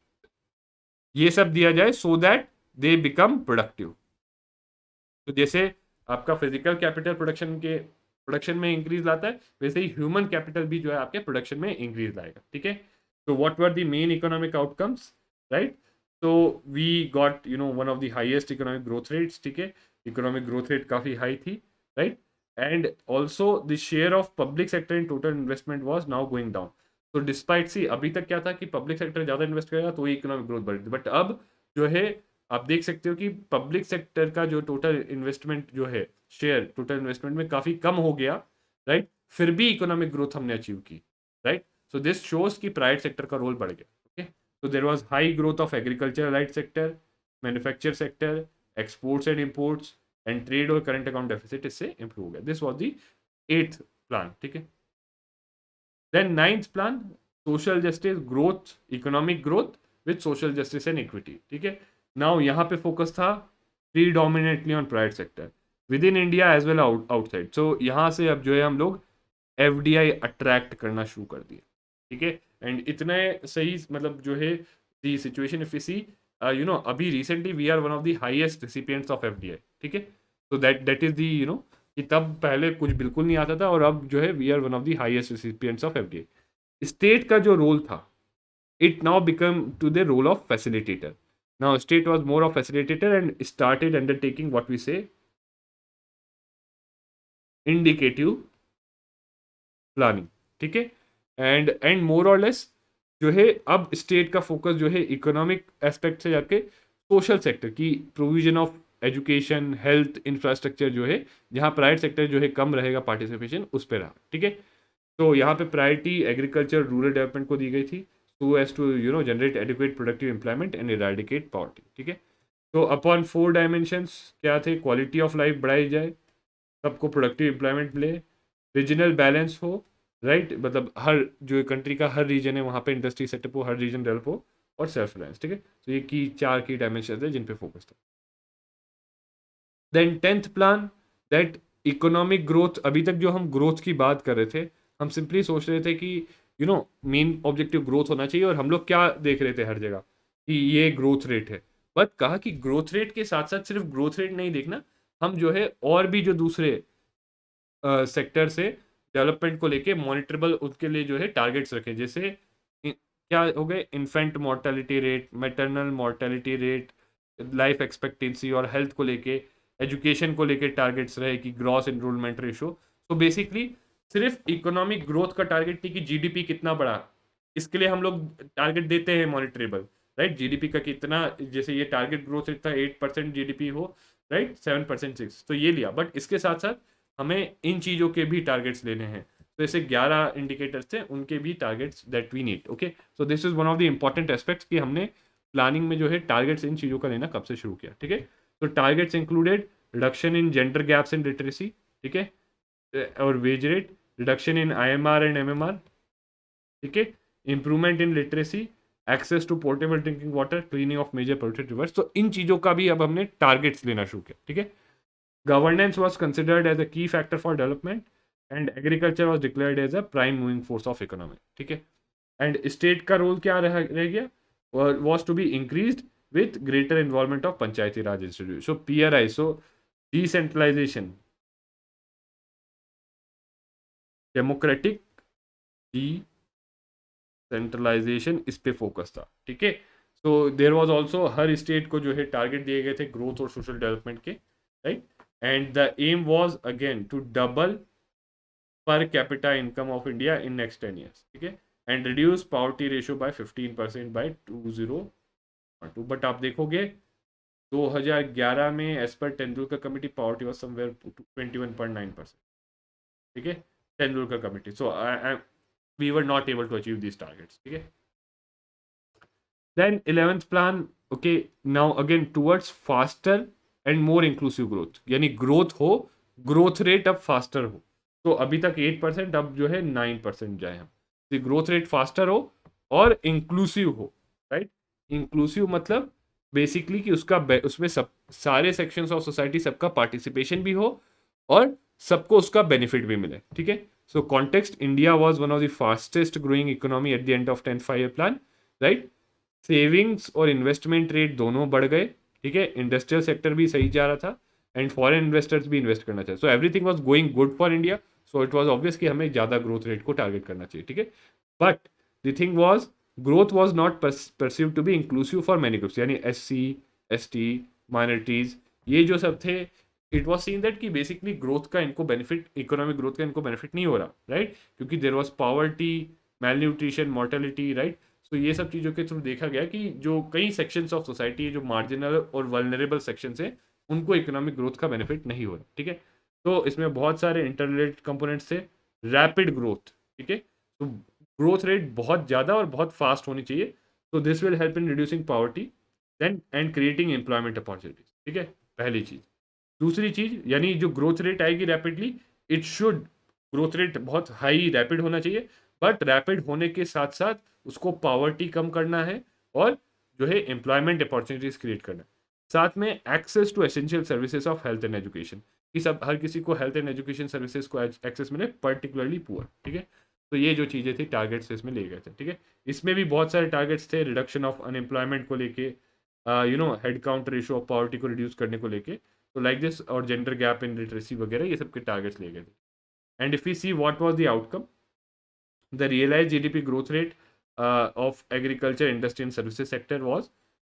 ये सब दिया जाए so that they become productive. तो जैसे आपका फिजिकल कैपिटल प्रोडक्शन में इंक्रीज लाता है, वैसे ही ह्यूमन कैपिटल भी जो है आपके प्रोडक्शन में इंक्रीज लाएगा. ठीक है. तो what were the main economic outcomes, right. तो we got one of the highest economic growth rates. ठीक है. इकोनॉमिक ग्रोथ रेट काफी हाई थी, right. and also the share of public sector in total investment was now going down. तो despite सी अभी तक क्या था कि पब्लिक सेक्टर ज़्यादा इन्वेस्ट करेगा तो ही इकोनॉमिक ग्रोथ बढ़ेगी, बट अब जो है आप देख सकते हो कि पब्लिक सेक्टर का जो टोटल इन्वेस्टमेंट जो है शेयर टोटल इन्वेस्टमेंट में काफ़ी कम हो गया, राइट, फिर भी इकोनॉमिक ग्रोथ हमने अचीव की, राइट. सो दिस शोज कि प्राइवेट सेक्टर का रोल बढ़ गया. Okay, so there was high growth of agriculture right sector, manufacture sector, exports and imports, and trade और current account deficit इससे improve गया. This was the 8th plan. ठीक है. Then 9th plan, social justice, growth, economic growth with social justice and equity. ठीक है. Now यहाँ पे focus था predominantly on private sector within India as well outside. So यहाँ से अब जो है हम लोग FDI अट्रैक्ट करना शुरू कर दिया. ठीक है. एंड इतने सही मतलब जो है the situation if you see you know अभी recently we are one of the highest recipients of FDI. ठीक है. तो that is the you know कि तब पहले कुछ बिल्कुल नहीं आता था और अब जो है we are one of the highest recipients of FDI. State का जो रोल था it now become to the role of facilitator. Now state was more of facilitator and started undertaking what we say indicative planning. ठीक है. And more और less जो है अब state का फोकस जो है इकोनॉमिक एस्पेक्ट से जाके सोशल सेक्टर की provision of education health infrastructure जो है जहाँ प्राइवेट सेक्टर जो है कम रहेगा पार्टिसिपेशन उस पर रहा. ठीक है. तो यहाँ पे प्रायोरिटी एग्रीकल्चर रूरल डेवलपमेंट को दी गई थी so as to you know generate adequate productive employment and eradicate poverty. ठीक है. तो अपॉन 4 डायमेंशंस क्या थे, क्वालिटी ऑफ लाइफ बढ़ाई जाए, सबको प्रोडक्टिव एम्प्लॉयमेंट मिले, रीजनल बैलेंस हो, राइट, मतलब हर जो कंट्री का हर रीजन है वहाँ पे इंडस्ट्री सेटअप हो, हर रीजन डेवलप हो, और सेल्फ रिलायंस. ठीक है. तो ये की 4 की डायमेंशन है जिन पे फोकस था. Then 10th plan that economic growth. अभी तक जो हम ग्रोथ की बात कर रहे थे हम सिंपली सोच रहे थे कि you know main objective growth होना चाहिए और हम लोग क्या देख रहे थे हर जगह कि ये ग्रोथ रेट है. बट कहा कि ग्रोथ रेट के साथ साथ सिर्फ ग्रोथ रेट नहीं देखना, हम जो है और भी जो दूसरे सेक्टर से डेवलपमेंट को लेके मॉनिटरेबल उसके लिए जो है टारगेट्स रखें. जैसे क्या हो गए, infant mortality rate, maternal mortality rate, life expectancy और हेल्थ को लेके, एजुकेशन को लेके टारगेट्स रहे कि ग्रॉस एनरोलमेंट रेशो. तो बेसिकली सिर्फ इकोनॉमिक ग्रोथ का टारगेट नहीं कि जीडीपी कितना बढ़ा, इसके लिए हम लोग टारगेट देते हैं मॉनिटरेबल, राइट. जीडीपी का कितना, जैसे ये टारगेट ग्रोथ रेट था 8% जीडीपी हो, राइट, 7% 6, तो ये लिया. बट इसके साथ साथ हमें इन चीज़ों के भी टारगेट्स लेने हैं. तो ऐसे 11 इंडिकेटर्स थे, उनके भी targets that we need. Okay, so this is one of the important aspects कि हमने प्लानिंग में जो है टारगेट्स इन चीज़ों का लेना कब से शुरू किया. ठीक है. तो targets included reduction in gender gaps in literacy, ठीक है, और wage rate, reduction in IMR and MMR, ठीक है, improvement in literacy, access to portable drinking water, cleaning of major polluted rivers. तो इन चीज़ों का भी अब हमने टारगेट्स लेना शुरू किया. ठीक है. Governance was considered as a key factor for development and agriculture was declared as a prime moving force of economy. ठीक है. एंड स्टेट का रोल क्या रह गया, was to be increase with greater involvement of panchayati raj institute. So PRI, so decentralisation, democratic decentralisation, इस पे focus था. ठीक है. सो देर वॉज ऑल्सो हर स्टेट को जो है टारगेट दिए गए थे ग्रोथ और सोशल डेवलपमेंट के, right. And the aim was again to double per capita income of India in next 10 years. ठीक है. And reduce poverty ratio by 15% by 2012. But आप देखोगे 2011 में as per Tendulkar committee poverty was somewhere 21.9%. ठीक है, Tendulkar committee. So we were not able to achieve these targets. ठीक है. Then 11th plan, okay, now again towards faster and more inclusive growth, यानी growth हो, growth rate अब faster हो. तो अभी तक 8%, अब जो है 9% जाए हम. तो ग्रोथ रेट फास्टर हो और इंक्लूसिव हो, राइट. इंक्लूसिव मतलब बेसिकली कि उसमें सब सारे सेक्शंस ऑफ सोसाइटी सबका पार्टिसिपेशन भी हो और सबको उसका बेनिफिट भी मिले. ठीक है. So context, India was one of the fastest growing economy at the end of 10th five-year plan, right? Savings और इन्वेस्टमेंट रेट दोनों बढ़ गए. ठीक है. इंडस्ट्रियल सेक्टर भी सही जा रहा था एंड फॉरेन इन्वेस्टर्स भी इन्वेस्ट करना चाहिए. So everything was going good for India. So it was obvious कि हमें ज़्यादा ग्रोथ रेट को टारगेट करना चाहिए. ठीक है. But the thing was growth was not perceive to be inclusive for many groups, यानी SC ST माइनॉरिटीज़ ये जो सब थे इट वॉज सीन दैट कि बेसिकली ग्रोथ का इनको बेनिफिट, इकोनॉमिक ग्रोथ का इनको बेनिफिट नहीं हो रहा, राइट, क्योंकि there was poverty, malnutrition, mortality, right. So ये सब चीज़ों के थ्रू देखा गया कि जो कई सेक्शंस ऑफ सोसाइटी है, जो मार्जिनल और वल्नरेबल सेक्शंस है, उनको इकोनॉमिक ग्रोथ का बेनिफिट नहीं हो रहा, ठीक है। तो इसमें बहुत सारे इंटररिलेटेड कंपोनेंट्स थे। रैपिड ग्रोथ, ठीक है, तो ग्रोथ रेट बहुत ज़्यादा और बहुत फास्ट होनी चाहिए। तो this will help in reducing poverty then and creating employment opportunities, ठीक है, पहली चीज़। दूसरी चीज, यानी जो ग्रोथ रेट आएगी rapidly, it should, growth rate बहुत हाई रैपिड होना चाहिए, बट रैपिड होने के साथ साथ उसको पॉवर्टी कम करना है और जो है एम्प्लॉयमेंट अपॉर्चुनिटीज क्रिएट करना है। साथ में access to essential services of health and education, कि सब हर किसी को हेल्थ एंड एजुकेशन सर्विसेज को एक्सेस मिले, पर्टिकुलरली पुअर, ठीक है। तो ये जो चीज़ें थी टारगेट्स इसमें ले गए थे, ठीक है। इसमें भी बहुत सारे टारगेट्स थे, रिडक्शन ऑफ अनएम्प्लॉयमेंट को लेके, head count ratio of poverty को रिड्यूस करने को लेके, तो लाइक दिस, और जेंडर गैप इन लिटरेसी वगैरह, ये सब के टारगेट्स लिए गए थे। And if you see what was the outcome, the realized GDP growth rate of agriculture, industry and services sector was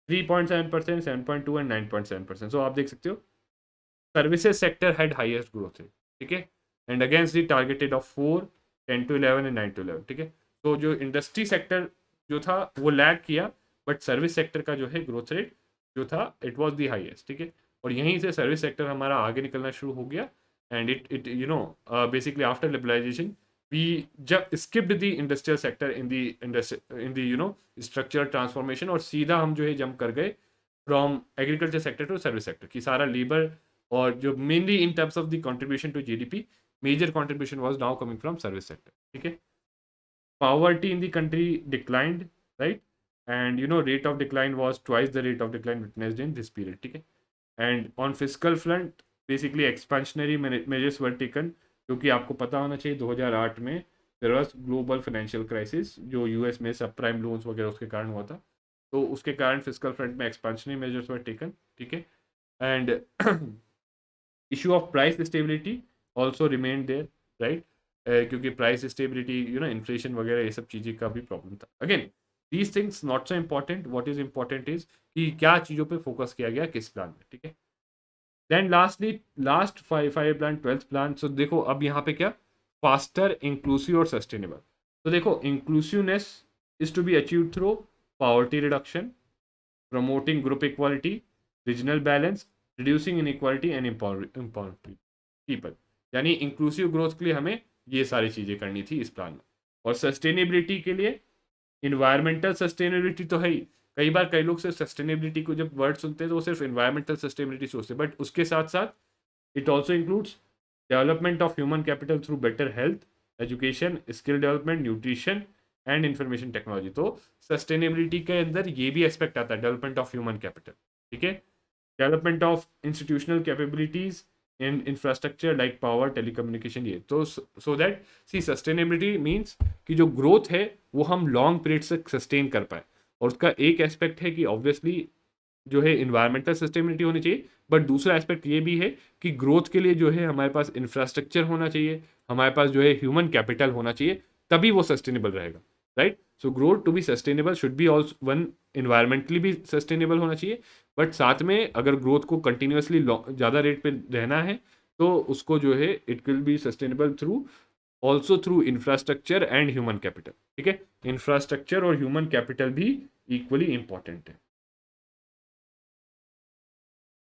3.7%, 7.2 and 9.7%। So आप देख सकते हो services sector had highest growth rate, ठीक है, and against the targeted of 4, 10 to 11 and 9 to 11, ठीक है। तो जो इंडस्ट्री सेक्टर जो था वो लैग किया, बट सर्विस सेक्टर का जो है ग्रोथ रेट जो था, इट वाज द हाईएस्ट, ठीक है। और यहीं से सर्विस सेक्टर हमारा आगे निकलना शुरू हो गया, and it basically after liberalisation we just skipped the industrial sector in the structural transformation, और सीधा हम जो है जंप कर गए from agriculture sector to service sector, की सारा लेबर और जो mainly in terms of the contribution to GDP, major contribution was now coming from service sector, ठीक है। Poverty in the country declined, right? And rate of decline was twice the rate of decline witnessed in this period. Okay? And on fiscal front, basically expansionary measures were taken, क्योंकि आपको पता होना चाहिए 2008 में there was global financial crisis, जो US में सब prime loans वगैरह उसके कारण हुआ था। तो उसके कारण फिजिकल फ्रंट में एक्सपेंशनरी मेजर्स वर टेकन, ठीक है। And issue of price stability also remain there, right, क्योंकि प्राइस स्टेबिलिटी, इन्फ्लेशन वगैरह ये सब चीज़ें का भी प्रॉब्लम था। Again these things not so important, what is important is कि क्या चीज़ों पे फोकस किया गया किस प्लान में, ठीक है। Then lastly, last five plan, 12th plan. So देखो अब यहाँ पे क्या, फास्टर, इंक्लूसिव और सस्टेनेबल। तो देखो inclusiveness is to be achieve through poverty reduction, promoting group equality, regional balance, reducing inequality and empowering people. यानी इंक्लूसिव ग्रोथ के लिए हमें ये सारी चीज़ें करनी थी इस प्लान में। और सस्टेनेबिलिटी के लिए, इन्वायरमेंटल सस्टेनेबिलिटी तो है ही, कई बार कई लोग सिर्फ सस्टेनेबिलिटी को जब वर्ड सुनते हैं तो वो सिर्फ इन्वायरमेंटल सस्टेनेबिलिटी सोचते हैं, बट उसके साथ साथ it also includes development of human capital through better health, education, skill development, nutrition and information technology. तो सस्टेनेबिलिटी के अंदर ये भी एस्पेक्ट आता है, डेवलपमेंट ऑफ ह्यूमन कैपिटल, ठीक है, development of institutional capabilities in infrastructure like power, telecommunication, ये तो so that see sustainability means कि जो ग्रोथ है वो हम लॉन्ग पीरियड से सस्टेन कर पाए। और उसका एक एस्पेक्ट है कि ऑब्वियसली जो है इन्वायरमेंटल सस्टेनेबिलिटी होनी चाहिए, बट दूसरा एस्पेक्ट ये भी है कि ग्रोथ के लिए जो है हमारे पास इंफ्रास्ट्रक्चर होना चाहिए, हमारे पास जो है ह्यूमन कैपिटल होना चाहिए, तभी वो सस्टेनेबल रहेगा, right. So growth to be sustainable should be also one, environmentally भी सस्टेनेबल होना चाहिए, बट साथ में अगर ग्रोथ को कंटिन्यूसली ज़्यादा रेट पे रहना है तो उसको जो है it will be sustainable through, also through infrastructure and human capital, ठीक है। इंफ्रास्ट्रक्चर और ह्यूमन कैपिटल भी इक्वली इंपॉर्टेंट है।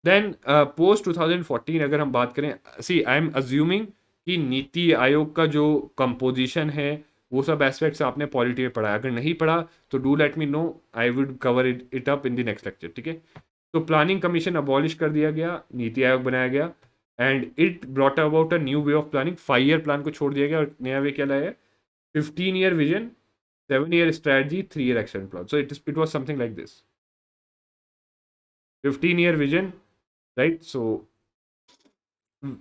देन पोस्ट 2014 अगर हम बात करें, सी आई एम अज्यूमिंग कि नीति आयोग का जो कंपोजिशन है वो सब एस्पेक्ट्स आपने पॉलिटी में पढ़ा है, अगर नहीं पढ़ा तो do let me know, I would cover it up in the next lecture, ठीक है। तो प्लानिंग कमीशन अबॉलिश कर दिया गया, नीति आयोग बनाया गया, and it brought about a new way of planning. 5 year plan को छोड़ दिया गया और नया वे क्या लाया, 15 year vision, 7 year strategy, 3 year action plan. So it was something like this, 15 year vision, right? So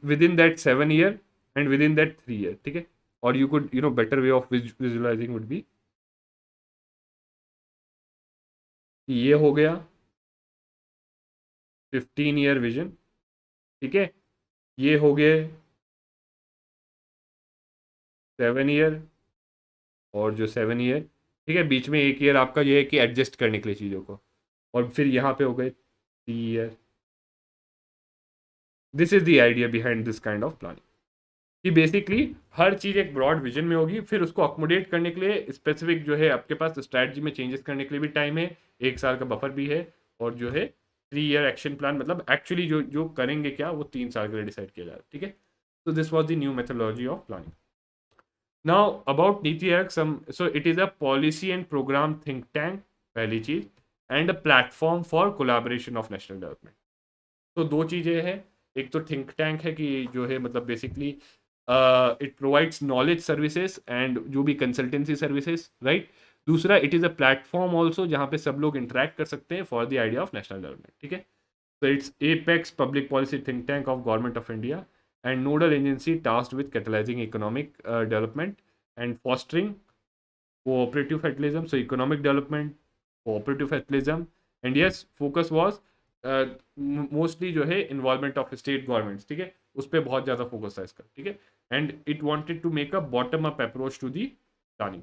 within that 7 year and within that 3 year, ठीक है। और you could, better way of visualizing would be कि ये हो गया 15 year vision, ठीक है, ये हो गए 7 ईयर, और जो 7 ईयर, ठीक है, बीच में 1 ईयर आपका ये है कि एडजस्ट करने के लिए चीज़ों को, और फिर यहाँ पे हो गए 3 year, this is the idea behind this kind of planning, कि बेसिकली हर चीज़ एक ब्रॉड विजन में होगी, फिर उसको अकोमोडेट करने के लिए स्पेसिफिक जो है आपके पास स्ट्रैटेजी में चेंजेस करने के लिए भी टाइम है, 1 साल का बफर भी है, और जो है 3 ईयर एक्शन प्लान, मतलब एक्चुअली जो जो करेंगे क्या वो 3 साल के लिए डिसाइड किया जा रहा है, ठीक है। So this was the new methodology of planning. Now about Niti Aayog, so it is a policy and program think tank, पहली चीज, and a platform for collaboration of national development. तो दो चीजें हैं, एक तो थिंक टैंक है कि जो है मतलब basically it provides knowledge services and जो भी कंसल्टेंसी सर्विसेज, राइट। दूसरा it is a platform also जहाँ पे सब लोग इंटरेक्ट कर सकते हैं for the idea of national development, ठीक है। So it's Apex Public Policy think tank of Government of India and nodal agency tasked with catalyzing economic development and fostering cooperative federalism. So economic development, cooperative federalism, and yes, focus was mostly जो है involvement of state governments, ठीक है, उस पर बहुत ज़्यादा focus था इसका, ठीक है। And it wanted to make a bottom up approach to the planning.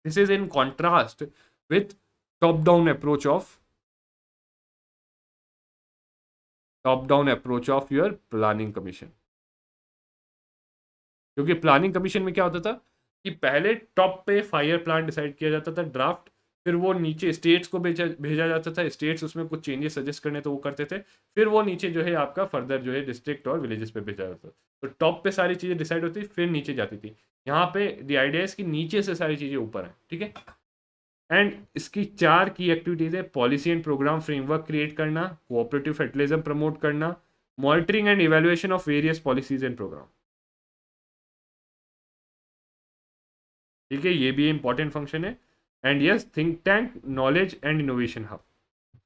This is in contrast with top down approach of your planning commission. क्योंकि प्लानिंग कमीशन में क्या होता था कि पहले टॉप पे फायर प्लान डिसाइड किया जाता था ड्राफ्ट, फिर वो नीचे स्टेट्स को भेजा भेजा जाता था, स्टेट्स उसमें कुछ चेंजेस सजेस्ट करने तो वो करते थे, फिर वो नीचे जो है आपका फर्दर जो है डिस्ट्रिक्ट और विलेजेस पे भेजा जाता था। तो टॉप पे सारी चीज़ें डिसाइड होती फिर नीचे जाती थी। यहाँ पे द आइडिया कि नीचे से सारी चीज़ें ऊपर हैं, ठीक है। एंड इसकी 4 की एक्टिविटीज़ है, policy and programme framework create करना, कोऑपरेटिव फेडरलिज्म प्रमोट करना, monitoring and evaluation of various policies and programme, ठीक है, ये भी इंपॉर्टेंट फंक्शन है। And yes, think tank knowledge and innovation hub,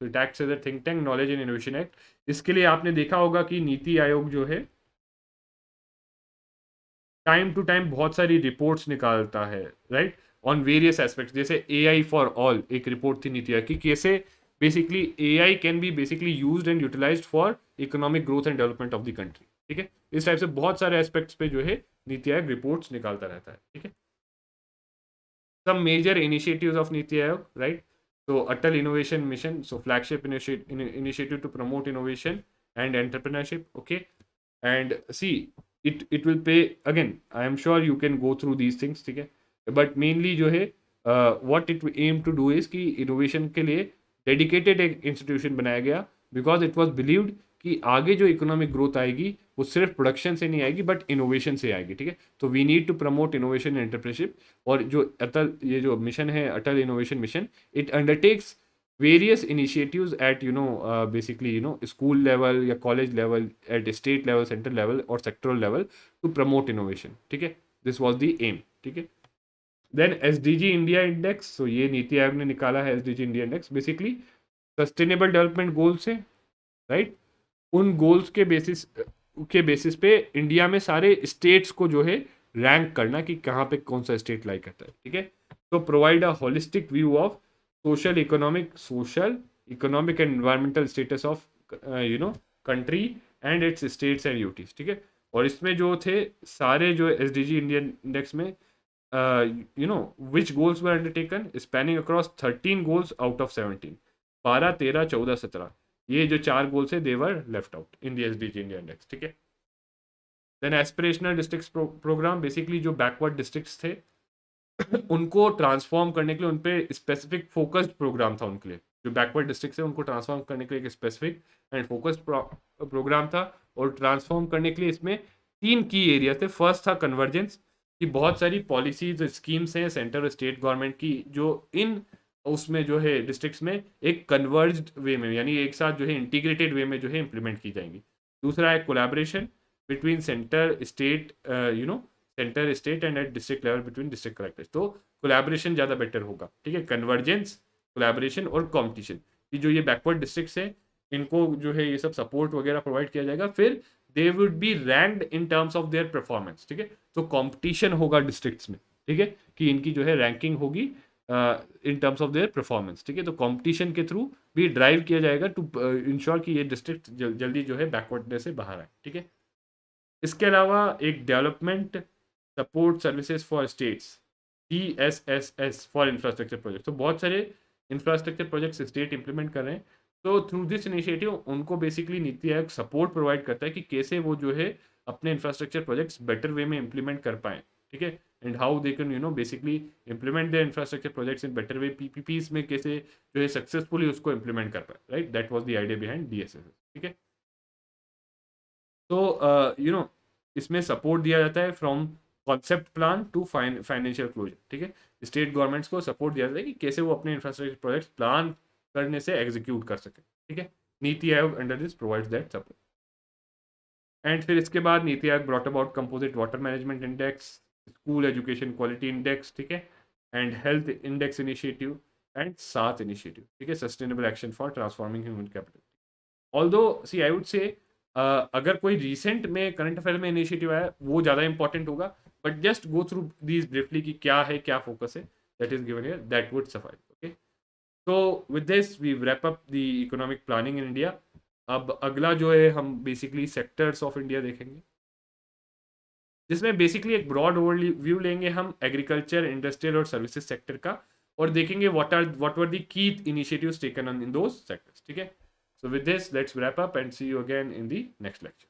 तो it acts as a think tank knowledge and innovation act. इसके लिए आपने देखा होगा कि नीति आयोग जो है टाइम टू टाइम बहुत सारी रिपोर्ट्स निकालता है, राइट, ऑन वेरियस एस्पेक्ट्स। जैसे एआई फॉर ऑल एक रिपोर्ट थी नीति आयोग की, कैसे basically AI can be basically used and utilised for economic growth and development of the country, ठीक है। इस टाइप से बहुत सारे एस्पेक्ट्स पे जो है नीति आयोग रिपोर्ट्स निकालता रहता है, ठीक है। some major initiatives of Niti Aayog, right? So Atal Innovation Mission, so flagship initiative to promote innovation and entrepreneurship. Okay, and see, it will pay again. I am sure you can go through these things, ठीक है? But mainly जो है what it aim to do is कि innovation के लिए dedicated एक institution बनाया गया, because it was believed कि आगे जो इकोनॉमिक ग्रोथ आएगी वो सिर्फ प्रोडक्शन से नहीं आएगी बट इनोवेशन से आएगी, ठीक है। तो we need to promote innovation and entrepreneurship. और जो अटल, ये जो मिशन है Atal innovation mission, it undertakes various initiatives at basically school level या college level, at state level, central level और sectoral level to promote innovation, ठीक है। दिस वॉज द एम, ठीक है। देन एसडीजी इंडिया इंडेक्स, तो ये नीति आयोग ने निकाला है SDG India index, basically sustainable development goals है, राइट। उन गोल्स के बेसिस पे इंडिया में सारे स्टेट्स को जो है रैंक करना कि कहाँ पे कौन सा स्टेट लाई करता है, ठीक है। तो provide a holistic view of social economic and environmental status of country and it's states and UTs, ठीक है। और इसमें जो थे सारे जो एसडीजी इंडियन इंडेक्स में which goals were undertaken spanning across 13 goals out of 17, 12, 13, 14, 17, ये जो 4 गोल्स है they were left out in the SDG India index, ठीक है। Then aspirational district programme, basically जो बैकवर्ड डिस्ट्रिक्ट्स थे उनको ट्रांसफॉर्म करने के लिए उन पे स्पेसिफिक फोकस्ड प्रोग्राम था, उनके लिए जो बैकवर्ड डिस्ट्रिक्ट है उनको ट्रांसफॉर्म करने के लिए एक स्पेसिफिक एंड फोकस्ड प्रोग्राम था। और ट्रांसफॉर्म करने के लिए इसमें 3 की एरिया थे। फर्स्ट था कन्वर्जेंस, कि बहुत सारी पॉलिसीज स्कीम्स हैं सेंटर और स्टेट गवर्नमेंट की जो इन उसमें जो है डिस्ट्रिक्ट्स में एक कन्वर्ज्ड वे में, यानी एक साथ जो है इंटीग्रेटेड वे में जो है इम्प्लीमेंट की जाएंगी। दूसरा है collaboration between centre state and at district level between district collectors, तो कोलैबोरेशन ज़्यादा बेटर होगा, ठीक है। कन्वर्जेंस, कोलैबोरेशन और कॉम्पिटिशन, कि जो ये बैकवर्ड डिस्ट्रिक्ट्स हैं इनको जो है ये सब सपोर्ट वगैरह प्रोवाइड किया जाएगा, फिर दे would B ranked in terms of their performance, ठीक है। तो कंपटीशन होगा डिस्ट्रिक्ट्स में, ठीक है, कि इनकी जो है रैंकिंग होगी इन टर्म्स ऑफ देयर परफॉर्मेंस, ठीक है। तो कंपटीशन के थ्रू भी ड्राइव किया जाएगा टू इंश्योर कि ये डिस्ट्रिक्ट जल्दी जो है बैकवर्डनेस से बाहर आए, ठीक है। इसके अलावा एक development support services for states, DSSS for infrastructure project, तो बहुत सारे इंफ्रास्ट्रक्चर प्रोजेक्ट्स स्टेट इंप्लीमेंट कर रहे हैं, तो थ्रू दिस इनिशिएटिव उनको basically NITI Aayog support provide करता है कि कैसे वो जो है अपने इंफ्रास्ट्रक्चर प्रोजेक्ट्स बेटर वे में इंप्लीमेंट कर पाएँ, ठीक है, and how they can basically implement the infrastructure projects in better way, PPPs में कैसे जो है सक्सेसफुली उसको इम्प्लीमेंट कर पाए, right, that was the idea behind DSS, ठीक है। तो इसमें सपोर्ट दिया जाता है from concept plan to financial closure, ठीक है। स्टेट गवर्नमेंट्स को सपोर्ट दिया जाता है कि कैसे वो अपने इंफ्रास्ट्रक्चर प्रोजेक्ट्स प्लान करने से एग्जीक्यूट कर सके, ठीक है। NITI Aayog under this provides that support. And फिर इसके बाद NITI Aayog brought about composite water management index, school education quality index, ठीक है, and health index initiative and SATH initiative, ठीक है, sustainable action for transforming human capital. Although see I would say अगर कोई recent में करंट अफेयर में initiative आया वो ज़्यादा इंपॉर्टेंट होगा, but just go through these briefly कि क्या है, क्या फोकस है, that is given here, that would suffice, okay. तो with this we wrap up the economic planning in India. अब अगला जो है हम बेसिकली सेक्टर्स ऑफ इंडिया देखेंगे, जिसमें बेसिकली एक ब्रॉड ओवरव्यू लेंगे हम एग्रीकल्चर, इंडस्ट्रियल और सर्विसेज सेक्टर का, और देखेंगे what were the key initiatives taken on in those sectors, ठीक है। So with this, let's wrap up and see you again in the next lecture.